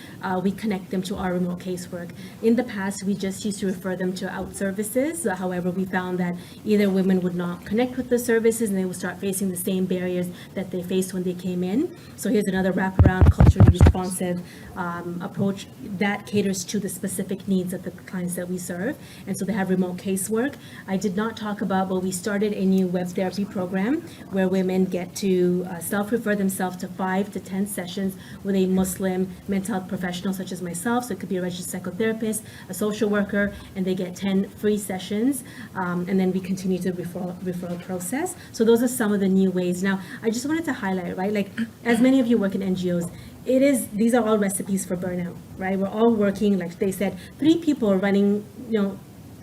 we connect them to our remote casework. In the past, we just used to refer them to out services. However, we found that either women would not connect with the services and they would start facing the same barriers that they faced when they came in. So here's another wraparound, culturally responsive approach that caters to the specific needs of the clients that we serve. And so they have remote casework. I did not talk about, but we started a new web therapy program where women get to self-refer themselves to 5 to 10 sessions with a Muslim mental health professional such as myself. So it could be a registered psychotherapist, a social worker, and they get 10 free sessions. And then we continue the referral process. So those are some of the new ways. Now, I just wanted to highlight, right, like as many of you work in NGOs, these are all recipes for burnout, right? We're all working, like they said, 3 people are running,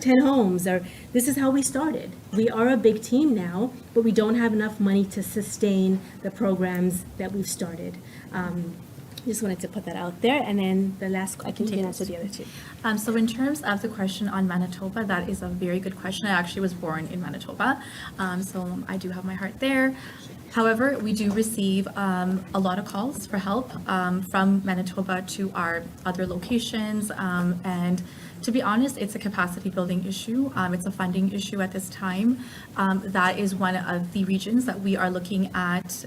10 homes, or this is how we started. We are a big team now, but we don't have enough money to sustain the programs that we've started. Just wanted to put that out there. And then the last, I can answer the other two. So in terms of the question on Manitoba, that is a very good question. I actually was born in Manitoba, so I do have my heart there. However, we do receive a lot of calls for help from Manitoba to our other locations, and to be honest, it's a capacity building issue. It's a funding issue at this time. That is one of the regions that we are looking at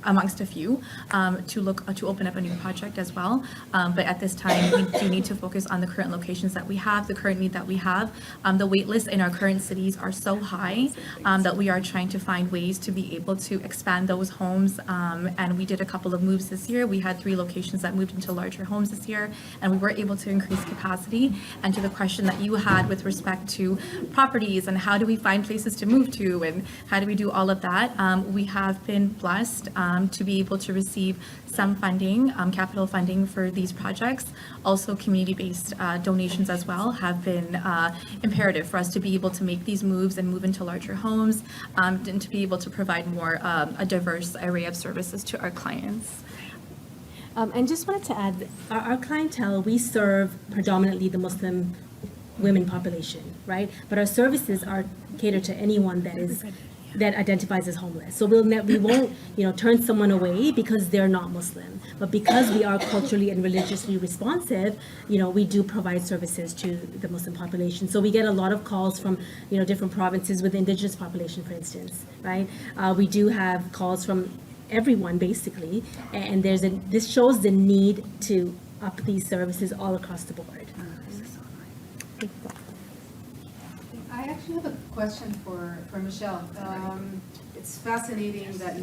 amongst a few to open up a new project as well. But at this time, we do need to focus on the current locations that we have, the current need that we have. The wait lists in our current cities are so high that we are trying to find ways to be able to expand those homes. And we did a couple of moves this year. We had 3 locations that moved into larger homes this year, and we were able to increase capacity. And to the question that you had with respect to properties and how do we find places to move to and how do we do all of that, we have been blessed to be able to receive some funding, capital funding for these projects. Also community-based donations as well have been imperative for us to be able to make these moves and move into larger homes and to be able to provide more a diverse array of services to our clients. And just wanted to add, our clientele, we serve predominantly the Muslim women population, right? But our services are catered to anyone that identifies as homeless. So we won't, turn someone away because they're not Muslim. But because we are culturally and religiously responsive, we do provide services to the Muslim population. So we get a lot of calls from, different provinces with the indigenous population, for instance, right? We do have calls from everyone basically, and this shows the need to up these services all across the board. I actually have a question for Michelle. It's fascinating that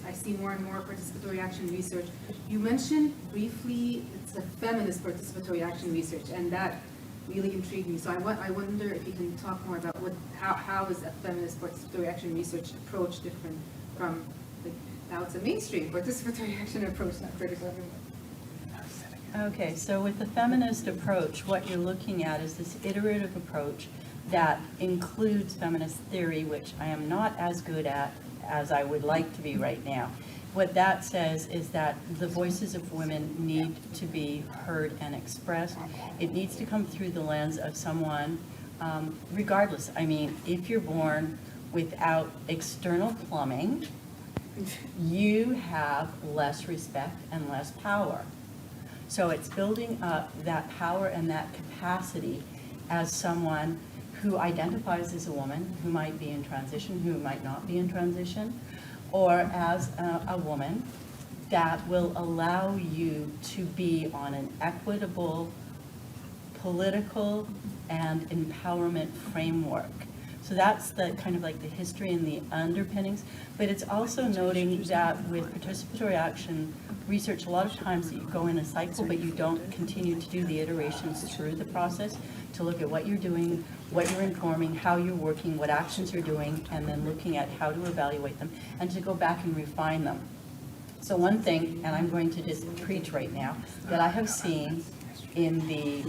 I see more and more participatory action research. You mentioned briefly it's a feminist participatory action research, and that really intrigued me. So I wonder if you can talk more about how is a feminist participatory action research approach different from now it's a mainstream participatory action approach, not critical everyone. Okay, so with the feminist approach, what you're looking at is this iterative approach that includes feminist theory, which I am not as good at as I would like to be right now. What that says is that the voices of women need to be heard and expressed. It needs to come through the lens of someone, regardless. I mean, if you're born without external plumbing, you have less respect and less power. So it's building up that power and that capacity as someone who identifies as a woman, who might be in transition, who might not be in transition, or as a woman that will allow you to be on an equitable political and empowerment framework. So that's the kind of like the history and the underpinnings, but it's also noting that with participatory action research, a lot of times you go in a cycle, but you don't continue to do the iterations through the process to look at what you're doing, what you're informing, how you're working, what actions you're doing, and then looking at how to evaluate them and to go back and refine them. So one thing, and I'm going to just preach right now, that I have seen in the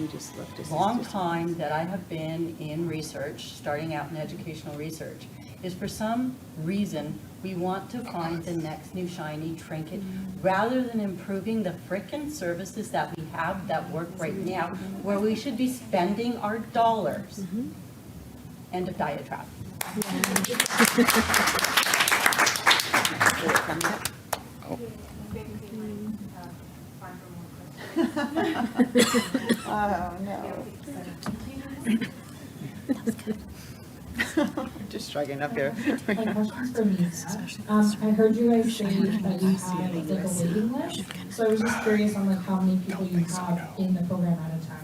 long time that I have been in research, starting out in educational research, is for some reason we want to find the next new shiny trinket rather than improving the frickin' services that we have that work right now, where we should be spending our dollars. End of diatribe. Oh, no. Just shrugging up here. My question's for Nisa. I heard you guys say that you had like a waiting list, so I was just curious on like how many people you have in the program at a time.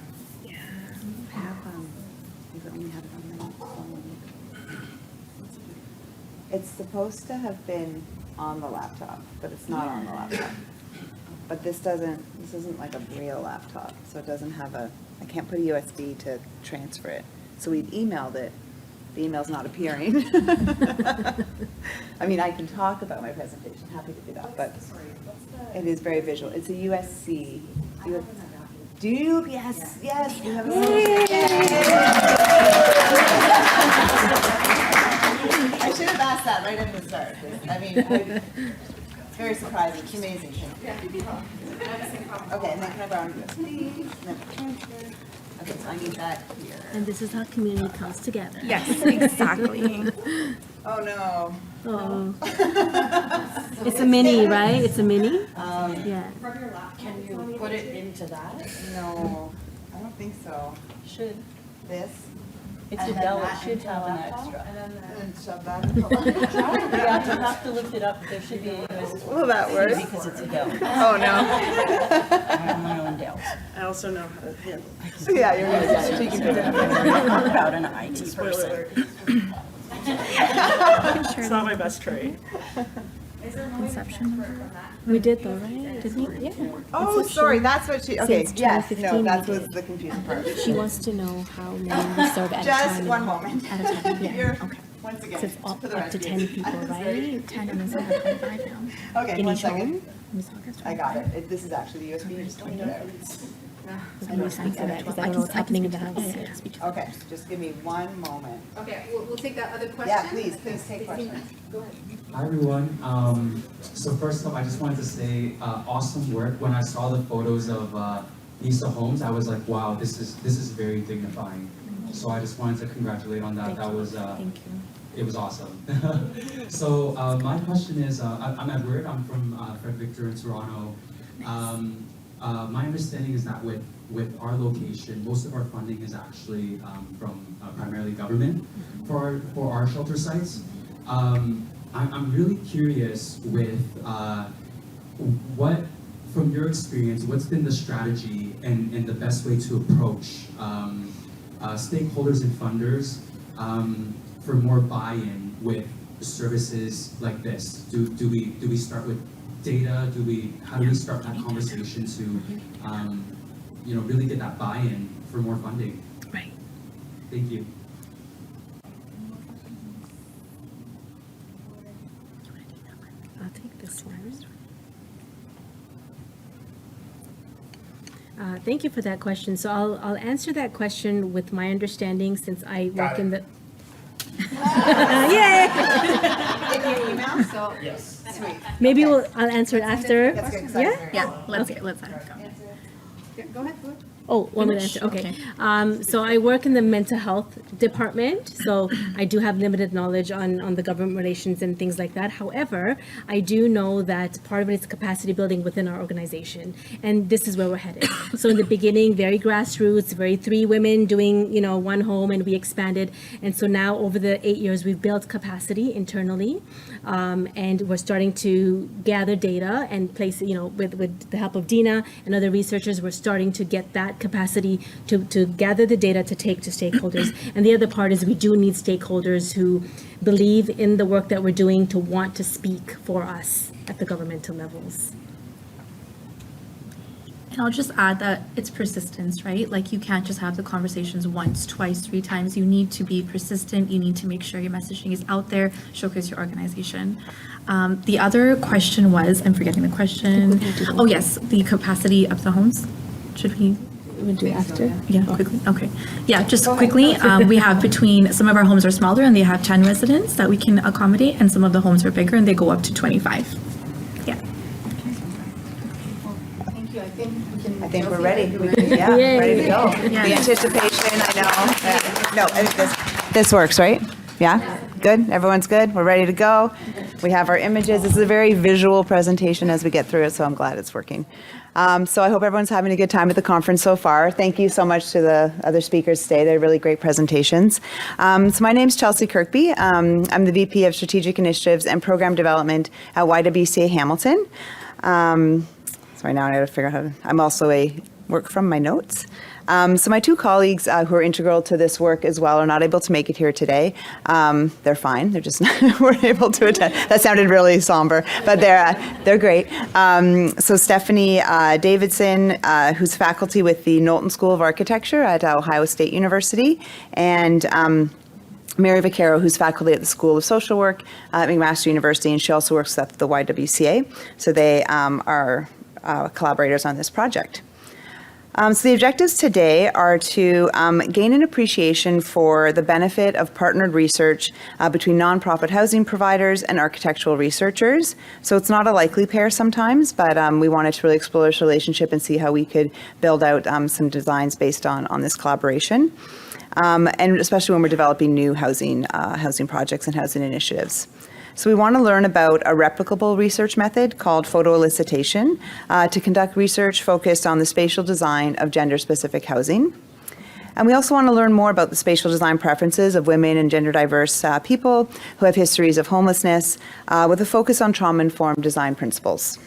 It's supposed to have been on the laptop, but it's not on the laptop. But this isn't like a real laptop, so it doesn't have I can't put a USB to transfer it. So we've emailed it. The email's not appearing. I mean, I can talk about my presentation, happy to do that, but it is very visual. It's a USC. Do you? Yes, yes. You have I should have asked that right at the start. I mean, it's very surprising. It's amazing. Okay, and then can I borrow USB? And then transfer. Okay, so I need that here. And this is how community comes together. Yes, exactly. Oh, no. Oh. It's a mini, right? It's a mini? Yeah. Can you put it into that? No, I don't think so. Should. This? It's a Dell, it should have an extra. And shove that. Yeah, you have to lift it up, there should be a USB. Will that work? Because it's a Dell. Oh, no. I have my own Dell. I also know how to handle Yeah, you're right. I'm about an IT person. It's not my best trait. We did though, right? Did we? Yeah. Oh, sorry, that's what she, okay, Since yes, 2015 no, that we was the confusing part. She wants to know how many we serve at a time. Just one moment. At a time, yeah. You're, Okay. once again, So it's for the up to 10 record. people, right? 10 and then 25 now. Okay, In one each second. home? I got it. This is actually the USB, you just tweaked it out. I'm gonna speak to that because I don't know what's happening in the house. Okay, just give me one moment. Okay, we'll take that other question. Yeah, please take questions. Hi everyone. So first off, I just wanted to say awesome work. When I saw the photos of Nisa Homes, I was like, wow, this is very dignifying. So I just wanted to congratulate on that. That was Thank you. it was awesome. So my question is, I'm Edward. I'm from Fred Victor in Toronto. My understanding is that with our location, most of our funding is actually from primarily government for our shelter sites. I'm really curious with what, from your experience, what's been the strategy and the best way to approach stakeholders and funders for more buy-in with services like this? Do we start with data? How do we start that conversation to really get that buy-in for more funding? Right. Thank you. I'll take this one. Thank you for that question. So I'll answer that question with my understanding since I work in the. Yay! In your email, so. Yes. Sweet. Maybe I'll answer it after. Let's get excited. Yeah? Let's Okay. go. Go ahead, go ahead. Oh, one minute answer, okay. So I work in the mental health department, so I do have limited knowledge on the government relations and things like that. However, I do know that part of it is capacity building within our organization, and this is where we're headed. So in the beginning, very grassroots, very 3 women doing, one home, and we expanded. And so now over the 8 years, we've built capacity internally, and we're starting to gather data and place, with the help of Dina and other researchers, we're starting to get that capacity to gather the data to take to stakeholders. And the other part is we do need stakeholders who believe in the work that we're doing to want to speak for us at the governmental levels. And I'll just add that it's persistence, right? Like you can't just have the conversations once, twice, 3 times. You need to be persistent. You need to make sure your messaging is out there, showcase your organization. The other question was, I'm forgetting the question. Oh yes, the capacity of the homes. Should we? We'll do it after? Yeah, quickly. Okay. Yeah, just quickly, we have between, some of our homes are smaller and they have 10 residents that we can accommodate, and some of the homes are bigger and they go up to 25. Yeah. Thank you. I think we're ready. Yeah, Yay. ready to go. Yeah. The anticipation, I know. No, I think this. This works, right? Yeah? Good? Everyone's good? We're ready to go? We have our images. This is a very visual presentation as we get through it, so I'm glad it's working. So I hope everyone's having a good time at the conference so far. Thank you so much to the other speakers today. They're really great presentations. So my name's Chelsea Kirkby. I'm the VP of Strategic Initiatives and Program Development at YWCA Hamilton. So right now I got to figure out how to, I'm also work from my notes. So my two colleagues who are integral to this work as well are not able to make it here today. They're fine. They're just weren't able to attend. That sounded really somber, but they're great. So Stephanie Davidson, who's faculty with the Knowlton School of Architecture at Ohio State University, and Mary Vaccaro, who's faculty at the School of Social Work at McMaster University, and she also works at the YWCA. So they are collaborators on this project. So the objectives today are to gain an appreciation for the benefit of partnered research between nonprofit housing providers and architectural researchers. So it's not a likely pair sometimes, but we wanted to really explore this relationship and see how we could build out some designs based on this collaboration, and especially when we're developing new housing projects and housing initiatives. So we want to learn about a replicable research method called photoelicitation to conduct research focused on the spatial design of gender-specific housing. And we also want to learn more about the spatial design preferences of women and gender diverse people who have histories of homelessness with a focus on trauma-informed design principles.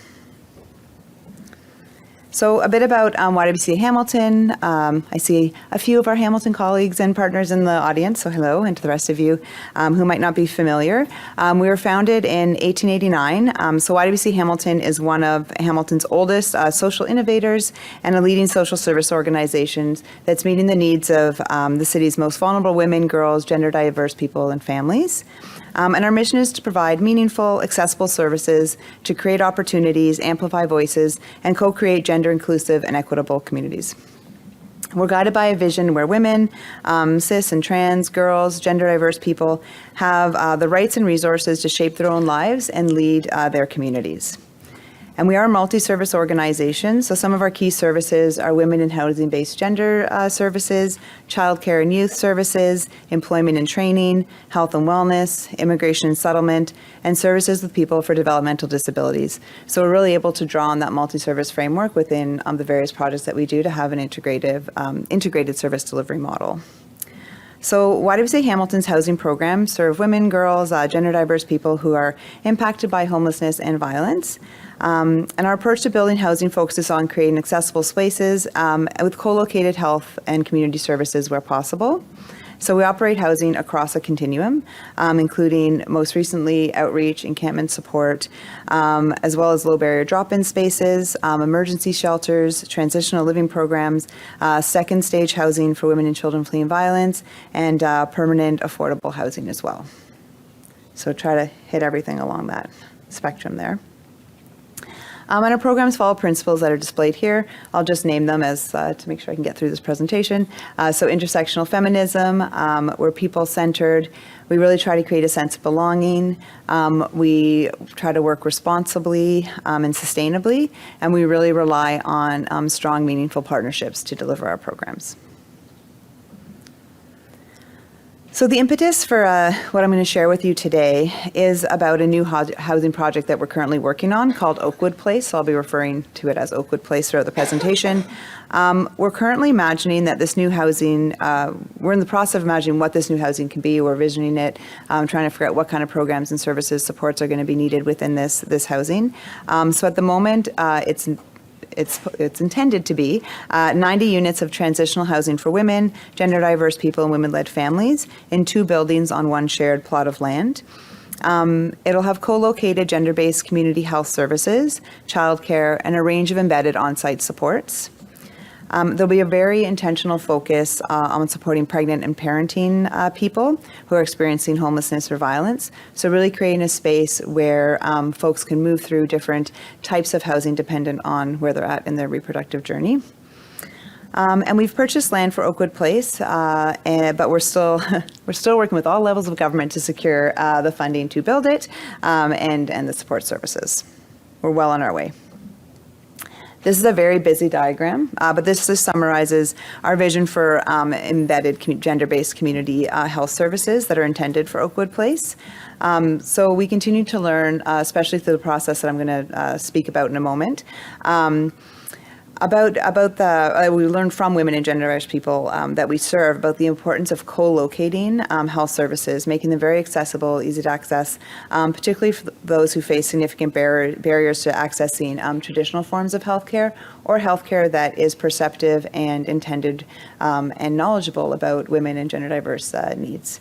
So a bit about YWCA Hamilton. I see a few of our Hamilton colleagues and partners in the audience, so hello, and to the rest of you who might not be familiar. We were founded in 1889, so YWCA Hamilton is one of Hamilton's oldest social innovators and a leading social service organization that's meeting the needs of the city's most vulnerable women, girls, gender diverse people, and families. And our mission is to provide meaningful, accessible services to create opportunities, amplify voices, and co-create gender-inclusive and equitable communities. We're guided by a vision where women, cis and trans, girls, gender-diverse people have the rights and resources to shape their own lives and lead their communities. And we are a multi-service organization, so some of our key services are women and housing-based gender services, childcare and youth services, employment and training, health and wellness, immigration and settlement, and services with people for developmental disabilities. So we're really able to draw on that multi-service framework within the various projects that we do to have an integrated service delivery model. So YWCA Hamilton's housing programs serve women, girls, gender diverse people who are impacted by homelessness and violence. And our approach to building housing focuses on creating accessible spaces with co-located health and community services where possible. So we operate housing across a continuum, including most recently outreach, encampment support, as well as low barrier drop-in spaces, emergency shelters, transitional living programs, second stage housing for women and children fleeing violence, and permanent affordable housing as well. So try to hit everything along that spectrum there. And our programs follow principles that are displayed here. I'll just name them as to make sure I can get through this presentation. So intersectional feminism, we're people-centered. We really try to create a sense of belonging. We try to work responsibly and sustainably, and we really rely on strong, meaningful partnerships to deliver our programs. So the impetus for what I'm going to share with you today is about a new housing project that we're currently working on called Oakwood Place. So I'll be referring to it as Oakwood Place throughout the presentation. We're currently imagining that this new housing, we're in the process of imagining what this new housing can be. We're visioning it, trying to figure out what kind of programs and services, supports are going to be needed within this housing. So at the moment, it's intended to be 90 units of transitional housing for women, gender diverse people, and women-led families in 2 buildings on 1 shared plot of land. It'll have co-located gender-based community health services, childcare, and a range of embedded on-site supports. There'll be a very intentional focus on supporting pregnant and parenting people who are experiencing homelessness or violence. So really creating a space where folks can move through different types of housing dependent on where they're at in their reproductive journey. And we've purchased land for Oakwood Place, but we're still working with all levels of government to secure the funding to build it and the support services. We're well on our way. This is a very busy diagram, but this just summarizes our vision for embedded gender-based community health services that are intended for Oakwood Place. So we continue to learn, especially through the process that I'm going to speak about in a moment. We learned from women and gender diverse people that we serve about the importance of co-locating health services, making them very accessible, easy to access, particularly for those who face significant barriers to accessing traditional forms of healthcare or healthcare that is perceptive and intended and knowledgeable about women and gender diverse needs.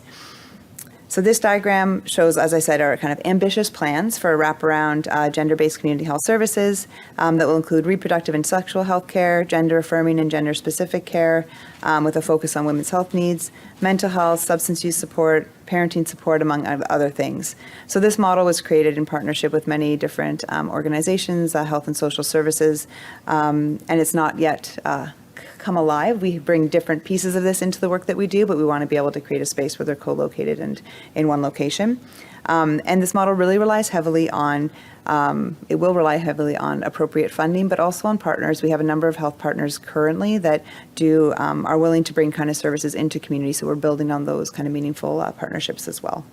So this diagram shows, as I said, our kind of ambitious plans for wraparound gender-based community health services that will include reproductive and sexual health care, gender-affirming and gender-specific care with a focus on women's health needs, mental health, substance use support, parenting support, among other things. So this model was created in partnership with many different organizations, health and social services, and it's not yet come alive. We bring different pieces of this into the work that we do, but we want to be able to create a space where they're co-located and in one location. And this model really relies heavily on, it will rely heavily on appropriate funding, but also on partners. We have a number of health partners currently that are willing to bring kind of services into communities, so we're building on those kind of meaningful partnerships as well.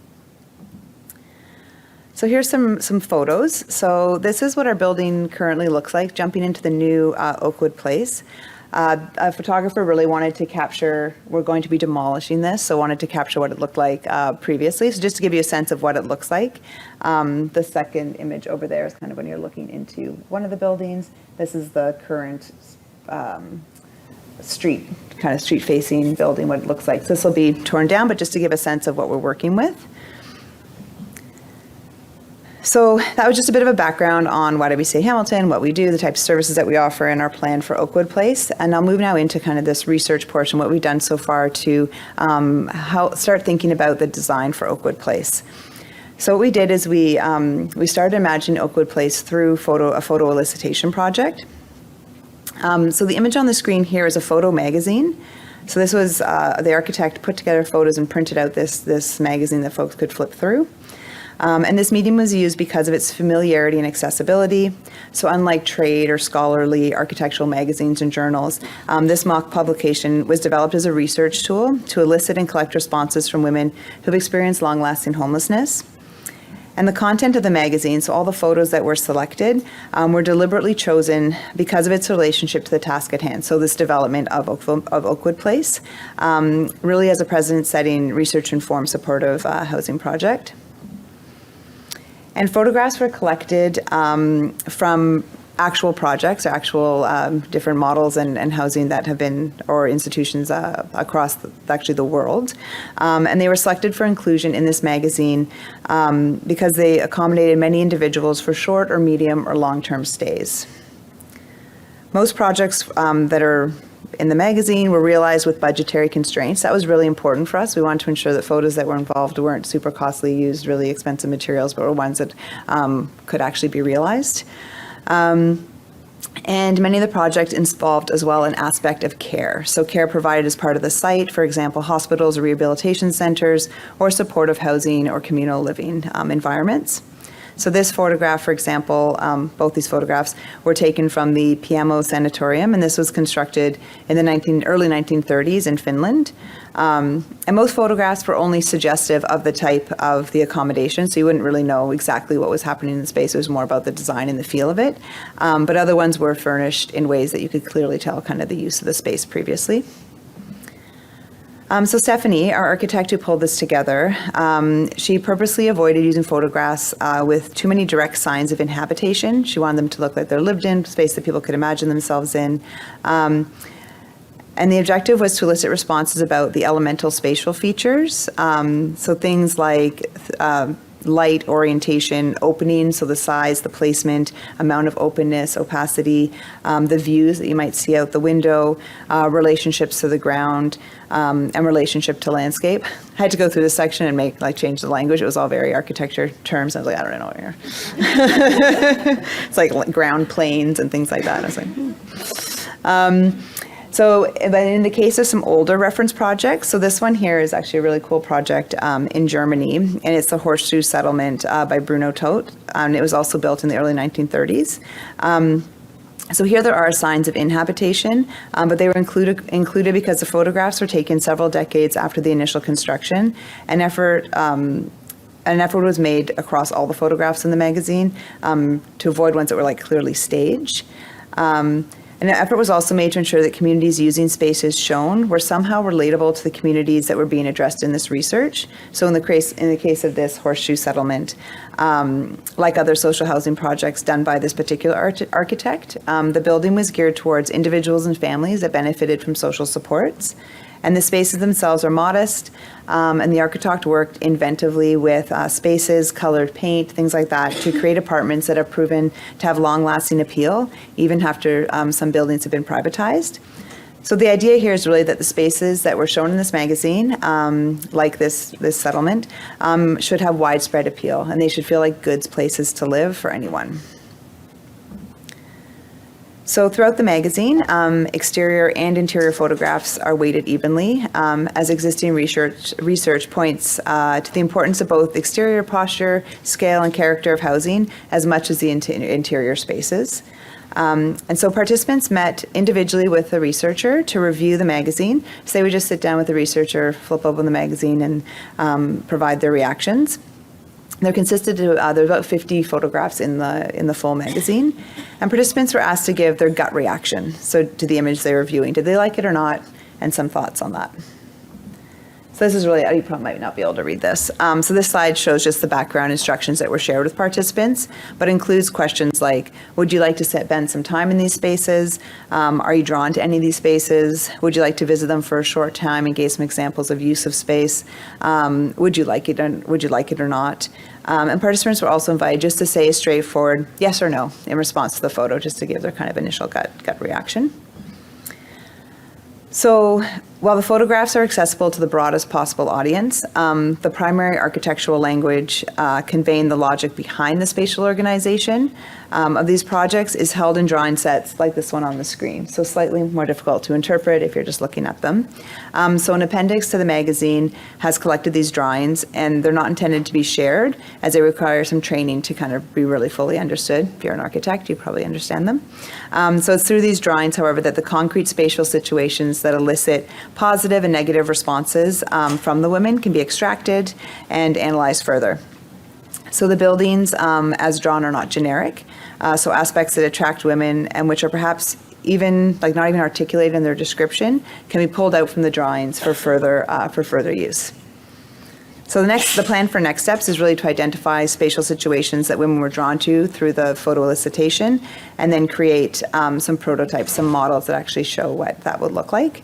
So here's some photos. So this is what our building currently looks like, jumping into the new Oakwood Place. A photographer really wanted to capture, we're going to be demolishing this, so wanted to capture what it looked like previously. So just to give you a sense of what it looks like, the second image over there is kind of when you're looking into one of the buildings. This is the current street-facing building, what it looks like. So this will be torn down, but just to give a sense of what we're working with. So that was just a bit of a background on YWCA Hamilton, what we do, the types of services that we offer, and our plan for Oakwood Place. And I'll move now into kind of this research portion, what we've done so far to start thinking about the design for Oakwood Place. So what we did is we started imagining Oakwood Place through a photo elicitation project. So the image on the screen here is a photo magazine. So this was the architect put together photos and printed out this magazine that folks could flip through. And this medium was used because of its familiarity and accessibility. So unlike trade or scholarly architectural magazines and journals, this mock publication was developed as a research tool to elicit and collect responses from women who've experienced long-lasting homelessness. And the content of the magazine, so all the photos that were selected, were deliberately chosen because of its relationship to the task at hand. So this development of Oakwood Place, really as a precedent-setting, research-informed, supportive housing project. And photographs were collected from actual projects, or actual different models and housing that have been, or institutions across the world. And they were selected for inclusion in this magazine because they accommodated many individuals for short or medium or long-term stays. Most projects that are in the magazine were realized with budgetary constraints. That was really important for us. We wanted to ensure that photos that were involved weren't super costly, used really expensive materials, but were ones that could actually be realized. And many of the projects involved as well an aspect of care. So care provided as part of the site, for example, hospitals or rehabilitation centers, or supportive housing or communal living environments. So this photograph, for example, both these photographs were taken from the Piamo Sanatorium, and this was constructed in the early 1930s in Finland. And most photographs were only suggestive of the type of the accommodation, so you wouldn't really know exactly what was happening in the space. It was more about the design and the feel of it. But other ones were furnished in ways that you could clearly tell kind of the use of the space previously. So Stephanie, our architect who pulled this together, she purposely avoided using photographs with too many direct signs of inhabitation. She wanted them to look like they're lived in, space that people could imagine themselves in. And the objective was to elicit responses about the elemental spatial features. So things like light, orientation, opening, so the size, the placement, amount of openness, opacity, the views that you might see out the window, relationships to the ground, and relationship to landscape. I had to go through this section and change the language. It was all very architecture terms. I was like, I don't know what here. It's like ground planes and things like that. I was like, So, but in the case of some older reference projects, so this one here is actually a really cool project in Germany, and it's the Horseshoe Settlement by Bruno Todt, and it was also built in the early 1930s. So here there are signs of inhabitation, but they were included because the photographs were taken several decades after the initial construction. An effort was made across all the photographs in the magazine to avoid ones that were like clearly staged. And an effort was also made to ensure that communities using spaces shown were somehow relatable to the communities that were being addressed in this research. So in the case of this horseshoe settlement, like other social housing projects done by this particular architect, the building was geared towards individuals and families that benefited from social supports. And the spaces themselves are modest, and the architect worked inventively with spaces, colored paint, things like that, to create apartments that have proven to have long-lasting appeal, even after some buildings have been privatized. So the idea here is really that the spaces that were shown in this magazine, like this settlement, should have widespread appeal, and they should feel like good places to live for anyone. So throughout the magazine, exterior and interior photographs are weighted evenly, as existing research points to the importance of both exterior posture, scale, and character of housing as much as the interior spaces. And so participants met individually with the researcher to review the magazine. So they would just sit down with the researcher, flip open the magazine, and provide their reactions. There consisted of, there's about 50 photographs in the full magazine, and participants were asked to give their gut reaction, so to the image they were viewing. Did they like it or not? And some thoughts on that. So this is really, you probably might not be able to read this. So this slide shows just the background instructions that were shared with participants, but includes questions like, would you like to spend some time in these spaces? Are you drawn to any of these spaces? Would you like to visit them for a short time and gave some examples of use of space? Would you like it or not? And participants were also invited just to say a straightforward yes or no in response to the photo, just to give their kind of initial gut reaction. So while the photographs are accessible to the broadest possible audience, the primary architectural language conveying the logic behind the spatial organization of these projects is held in drawing sets like this one on the screen, so slightly more difficult to interpret if you're just looking at them. So an appendix to the magazine has collected these drawings, and they're not intended to be shared, as they require some training to kind of be really fully understood. If you're an architect, you probably understand them. So it's through these drawings, however, that the concrete spatial situations that elicit positive and negative responses from the women can be extracted and analyzed further. So the buildings, as drawn, are not generic. So aspects that attract women and which are perhaps even like not even articulated in their description can be pulled out from the drawings for further use. So the plan for next steps is really to identify spatial situations that women were drawn to through the photo elicitation, and then create some prototypes, some models that actually show what that would look like.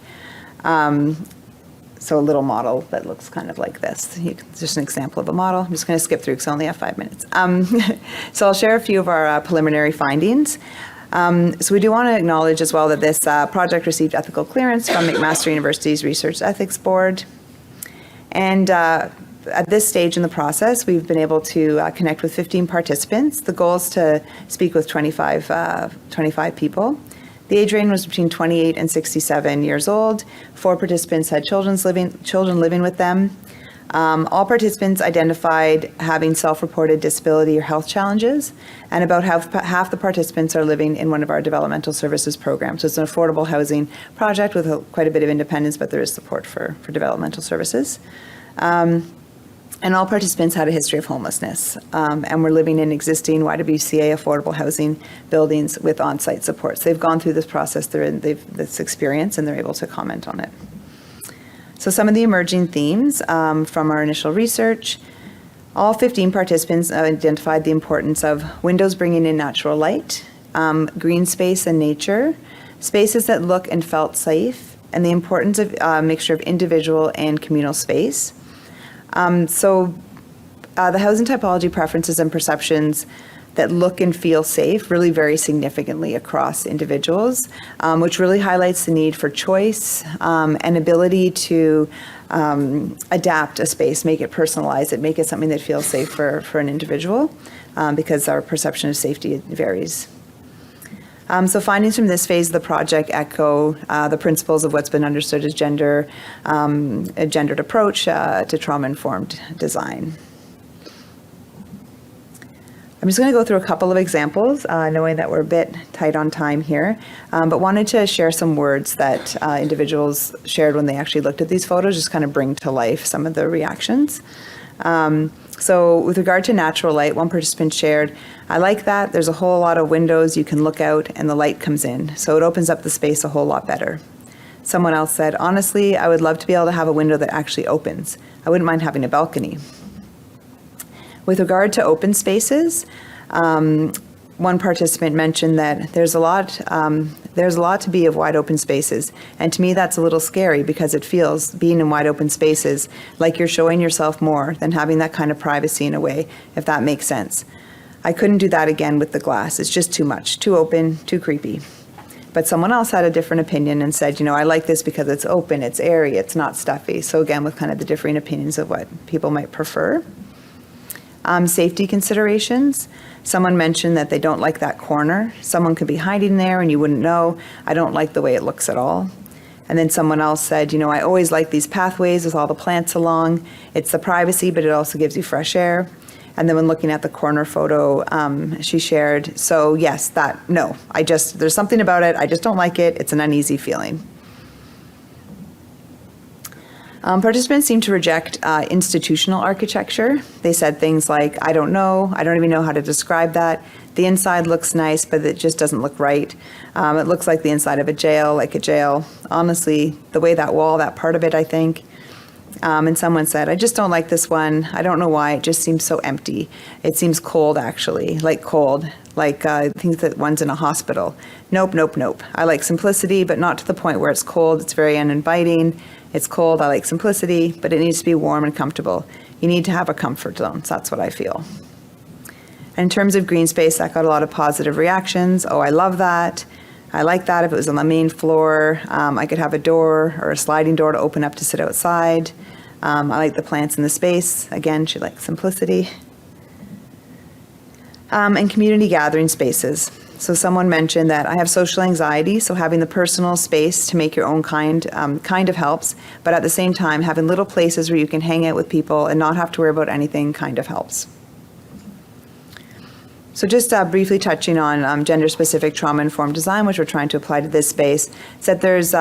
So a little model that looks kind of like this. Just an example of a model. I'm just going to skip through because I only have 5 minutes. So I'll share a few of our preliminary findings. So we do want to acknowledge as well that this project received ethical clearance from McMaster University's Research Ethics Board. And at this stage in the process, we've been able to connect with 15 participants. The goal is to speak with 25 people. The age range was between 28 and 67 years old. 4 participants had children living with them. All participants identified having self-reported disability or health challenges, and about half the participants are living in one of our developmental services programs. So it's an affordable housing project with quite a bit of independence, but there is support for developmental services. And all participants had a history of homelessness, and were living in existing YWCA affordable housing buildings with on-site supports. They've gone through this process, they've this experience, and they're able to comment on it. So some of the emerging themes from our initial research: all 15 participants identified the importance of windows bringing in natural light, green space and nature, spaces that look and felt safe, and the importance of a mixture of individual and communal space. The housing typology preferences and perceptions that look and feel safe really vary significantly across individuals, which really highlights the need for choice and ability to adapt a space, make it personalize it, make it something that feels safe for an individual, because our perception of safety varies. So findings from this phase of the project echo the principles of what's been understood as a gendered approach to trauma-informed design. I'm just going to go through a couple of examples, knowing that we're a bit tight on time here, but wanted to share some words that individuals shared when they actually looked at these photos, just kind of bring to life some of the reactions. So with regard to natural light, one participant shared, "I like that. There's a whole lot of windows you can look out and the light comes in, so it opens up the space a whole lot better." Someone else said, "Honestly, I would love to be able to have a window that actually opens. I wouldn't mind having a balcony." With regard to open spaces, one participant mentioned that there's a lot to be of wide open spaces. And to me, that's a little scary because it feels, being in wide open spaces, like you're showing yourself more than having that kind of privacy in a way, if that makes sense. I couldn't do that again with the glass. It's just too much, too open, too creepy. But someone else had a different opinion and said, I like this because it's open, it's airy, it's not stuffy. So again, with kind of the differing opinions of what people might prefer. Safety considerations. Someone mentioned that they don't like that corner. Someone could be hiding there and you wouldn't know. I don't like the way it looks at all. And then someone else said, I always like these pathways with all the plants along. It's the privacy, but it also gives you fresh air. And then when looking at the corner photo, she shared, so yes, there's something about it. I just don't like it. It's an uneasy feeling. Participants seem to reject institutional architecture. They said things like, I don't know, I don't even know how to describe that. The inside looks nice, but it just doesn't look right. It looks like the inside of a jail, like a jail. Honestly, the way that wall, that part of it, I think. And someone said, I just don't like this one. I don't know why, it just seems so empty. It seems cold, actually, like cold. Like I think that one's in a hospital. Nope. I like simplicity, but not to the point where it's cold. It's very uninviting. It's cold, I like simplicity, but it needs to be warm and comfortable. You need to have a comfort zone, so that's what I feel. And in terms of green space, that got a lot of positive reactions. Oh, I love that. I like that. If it was on the main floor, I could have a door or a sliding door to open up to sit outside. I like the plants in the space. Again, she likes simplicity. And community gathering spaces. So someone mentioned that I have social anxiety, so having the personal space to make your own kind of helps, but at the same time, having little places where you can hang out with people and not have to worry about anything kind of helps. So just briefly touching on gender-specific trauma-informed design, which we're trying to apply to this space, is that there's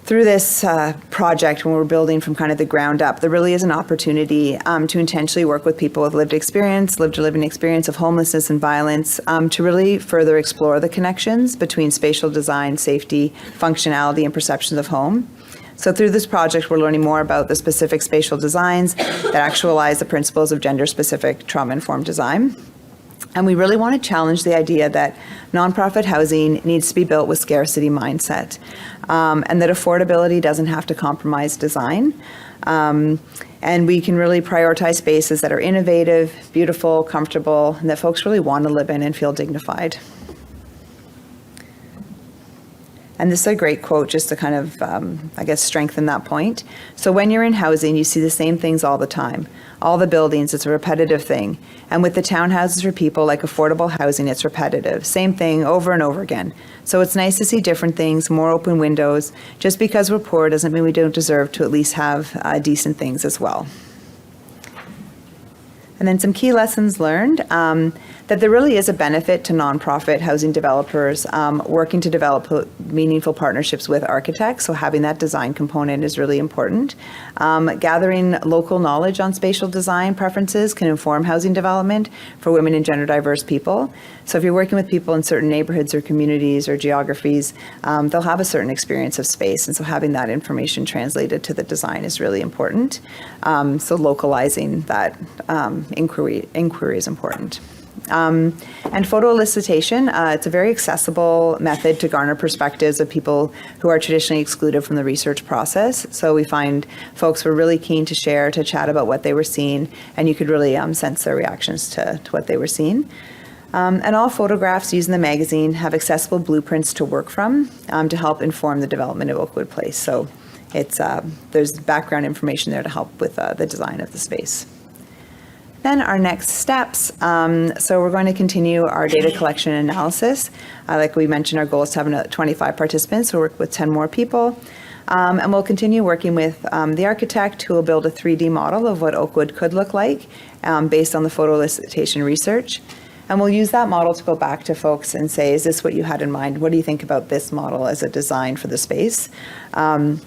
through this project, when we're building from kind of the ground up, there really is an opportunity to intentionally work with people with lived or living experience of homelessness and violence to really further explore the connections between spatial design, safety, functionality, and perceptions of home. So through this project, we're learning more about the specific spatial designs that actualize the principles of gender-specific trauma-informed design. And we really want to challenge the idea that nonprofit housing needs to be built with scarcity mindset, and that affordability doesn't have to compromise design. And we can really prioritize spaces that are innovative, beautiful, comfortable, and that folks really want to live in and feel dignified. And this is a great quote just to kind of, strengthen that point. So when you're in housing, you see the same things all the time. All the buildings, it's a repetitive thing. And with the townhouses for people, like affordable housing, it's repetitive. Same thing over and over again. So it's nice to see different things, more open windows. Just because we're poor doesn't mean we don't deserve to at least have decent things as well. And then some key lessons learned, that there really is a benefit to nonprofit housing developers working to develop meaningful partnerships with architects, so having that design component is really important. Gathering local knowledge on spatial design preferences can inform housing development for women and gender diverse people. So if you're working with people in certain neighborhoods or communities or geographies, they'll have a certain experience of space, and so having that information translated to the design is really important. So localizing that inquiry is important. And photo elicitation, it's a very accessible method to garner perspectives of people who are traditionally excluded from the research process. So we find folks were really keen to share, to chat about what they were seeing, and you could really sense their reactions to what they were seeing. And all photographs used in the magazine have accessible blueprints to work from to help inform the development of Oakwood Place. So it's there's background information there to help with the design of the space. Then our next steps, so we're going to continue our data collection and analysis. Like we mentioned, our goal is to have 25 participants, so we'll work with 10 more people. And we'll continue working with the architect who will build a 3D model of what Oakwood could look like based on the photo elicitation research. And we'll use that model to go back to folks and say, is this what you had in mind? What do you think about this model as a design for the space? And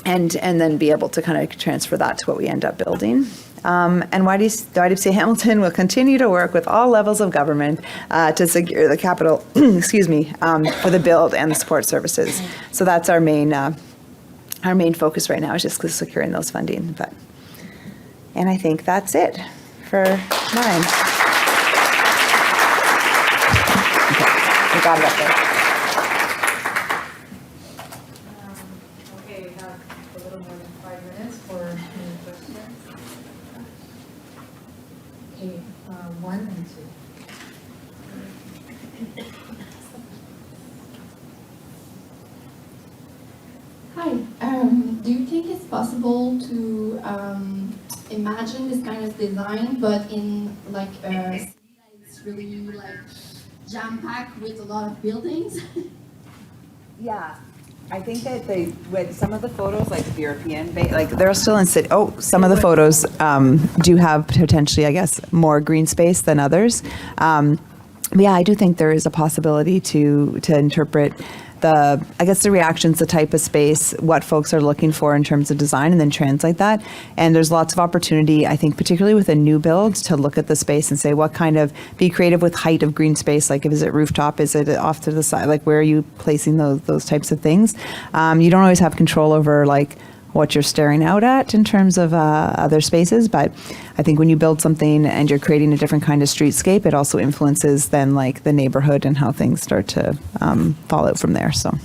then be able to kind of transfer that to what we end up building. And YWCA Hamilton will continue to work with all levels of government to secure the capital, for the build and the support services. So that's our main focus right now, is just securing those funding. And I think that's it for mine. Okay, we got it up there. Okay, we have a little more than 5 minutes for any questions. Okay, 1 and 2. Hi, do you think it's possible to imagine this kind of design, but in like a city that is really like jam-packed with a lot of buildings? Yeah, I think that with some of the photos, like the European, like they're still in city. Oh, some of the photos do have potentially, I guess, more green space than others. Yeah, I do think there is a possibility to interpret the reactions, the type of space, what folks are looking for in terms of design, and then translate that. And there's lots of opportunity, I think, particularly with a new build, to look at the space and say, be creative with height of green space, like is it rooftop, is it off to the side, like where are you placing those types of things? You don't always have control over like what you're staring out at in terms of other spaces, but I think when you build something and you're creating a different kind of streetscape, it also influences then like the neighborhood and how things start to fall out from there. So.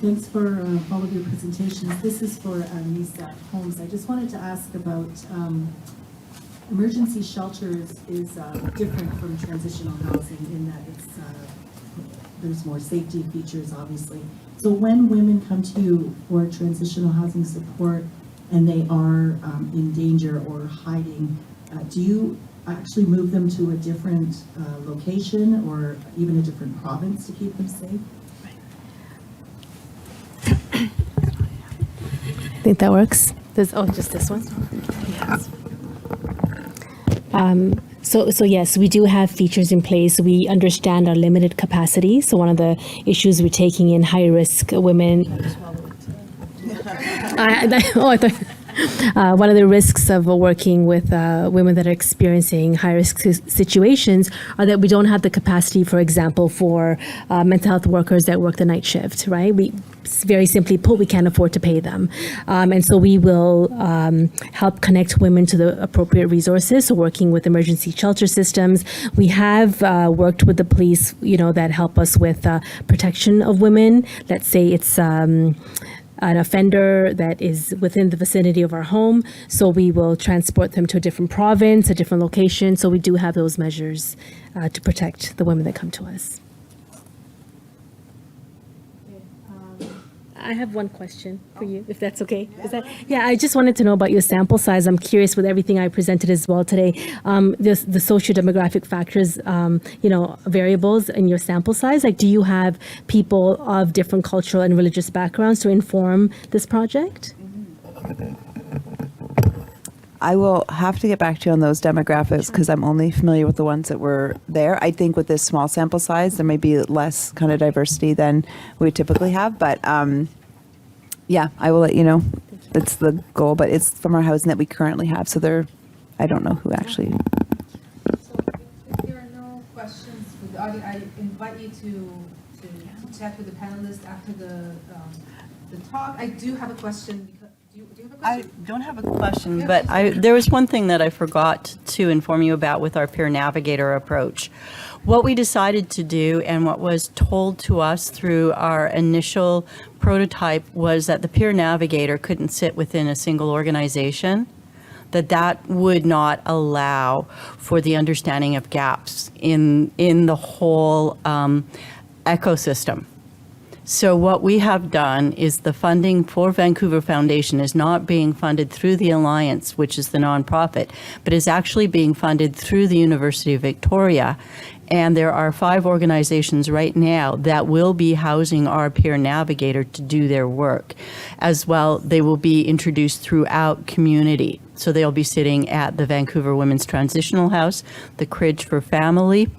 Thanks for all of your presentations. This is for Nisa Homes. I just wanted to ask about emergency shelters is different from transitional housing in that there's more safety features, obviously. So when women come to you for transitional housing support and they are in danger or hiding, do you actually move them to a different location or even a different province to keep them safe? I think that works. Just this one? Yes. So yes, we do have features in place. We understand our limited capacity. So one of the issues we're taking in high-risk women. One of the risks of working with women that are experiencing high-risk situations are that we don't have the capacity, for example, for mental health workers that work the night shift, right? We very simply put, we can't afford to pay them. And so we will help connect women to the appropriate resources, so working with emergency shelter systems. We have worked with the police, that help us with protection of women. Let's say it's an offender that is within the vicinity of our home, so we will transport them to a different province, a different location. So we do have those measures to protect the women that come to us. I have one question for you, if that's okay. I just wanted to know about your sample size. I'm curious with everything I presented as well today, the socio-demographic factors, variables in your sample size. Like, do you have people of different cultural and religious backgrounds to inform this project? I will have to get back to you on those demographics because I'm only familiar with the ones that were there. I think with this small sample size, there may be less kind of diversity than we typically have. But I will let you know. That's the goal, but it's from our housing that we currently have. So I don't know who actually. So if there are no questions for the audience, I invite you to chat with the panelists after the talk. I do have a question. Do you have a question? I don't have a question, but there was one thing that I forgot to inform you about with our peer navigator approach. What we decided to do and what was told to us through our initial prototype was that the peer navigator couldn't sit within a single organization, that would not allow for the understanding of gaps in the whole ecosystem. So what we have done is the funding for Vancouver Foundation is not being funded through the Alliance, which is the nonprofit, but is actually being funded through the University of Victoria. And there are 5 organizations right now that will be housing our peer navigator to do their work. As well, they will be introduced throughout community. So they'll be sitting at the Vancouver Women's Transitional House, the Cridge for Family,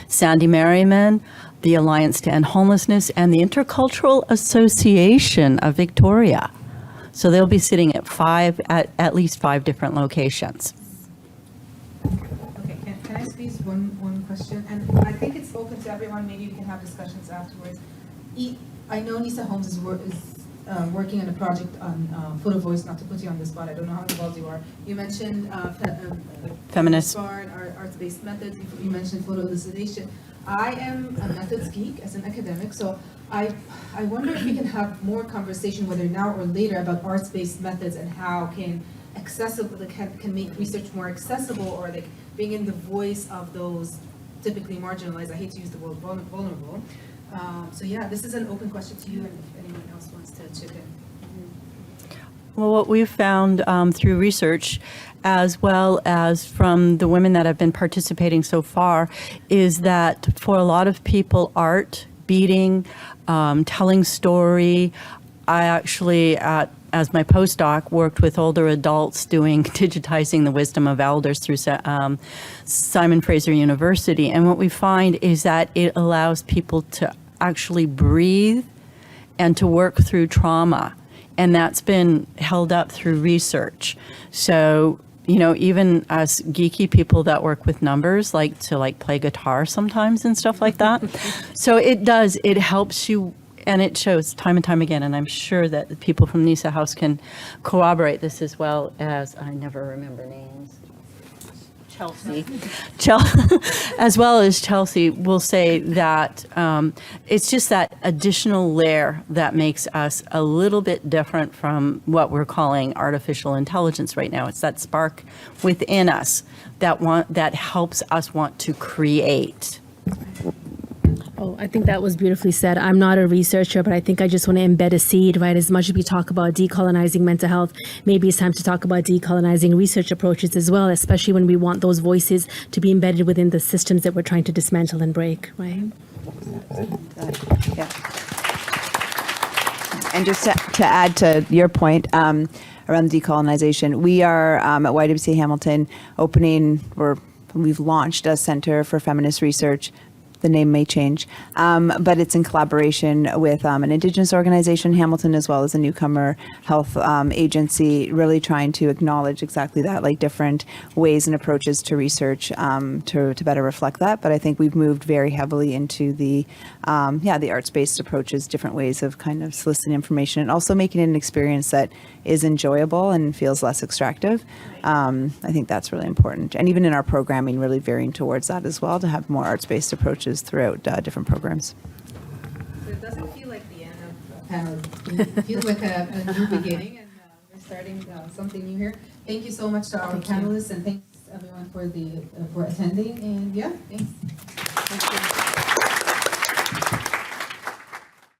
Sandy Merriman, the Alliance to End Homelessness, and the Intercultural Association of Victoria. So they'll be sitting at least 5 different locations. Okay, can I squeeze one question? And I think it's open to everyone. Maybe we can have discussions afterwards. I know Nisa Homes is working on a project on photo voice. Not to put you on the spot, I don't know how involved you are. You mentioned Feminist arts-based methods. You mentioned photo elucidation. I am a methods geek as an academic, so I wonder if we can have more conversation, whether now or later, about arts-based methods and how can make research more accessible, or like bring in the voice of those typically marginalized. I hate to use the word vulnerable. So yeah, this is an open question to you, and if anyone else wants to chip in. Well, what we've found through research, as well as from the women that have been participating so far, is that for a lot of people, art, beading, telling story. I actually, as my postdoc, worked with older adults doing digitizing the wisdom of elders through Simon Fraser University. And what we find is that it allows people to actually breathe and to work through trauma. And that's been held up through research. So, you know, even us geeky people that work with numbers like to play guitar sometimes and stuff like that. So it helps you, and it shows time and time again. And I'm sure that the people from Nisa House can corroborate this, as well as, I never remember names. Chelsea, as well as Chelsea, will say that it's just that additional layer that makes us a little bit different from what we're calling artificial intelligence right now. It's that spark within us that helps us want to create. Oh, I think that was beautifully said. I'm not a researcher, but I think I just want to embed a seed, right? As much as we talk about decolonizing mental health, maybe it's time to talk about decolonizing research approaches as well, especially when we want those voices to be embedded within the systems that we're trying to dismantle and break, right? Yeah. And just to add to your point around decolonization, we are at YWCA Hamilton we've launched a Center for Feminist Research. The name may change, but it's in collaboration with an Indigenous organization, Hamilton, as well as a newcomer health agency, really trying to acknowledge exactly that, like different ways and approaches to research to better reflect that. But I think we've moved very heavily into the arts-based approaches, different ways of kind of soliciting information, and also making it an experience that is enjoyable and feels less extractive. I think that's really important. And even in our programming, really veering towards that as well, to have more arts-based approaches throughout different programs. So it doesn't feel like the end of a panel. It feels like a new beginning, and we're starting something new here. Thank you so much to our panelists, and thanks everyone for attending. And yeah, thanks. Thank you.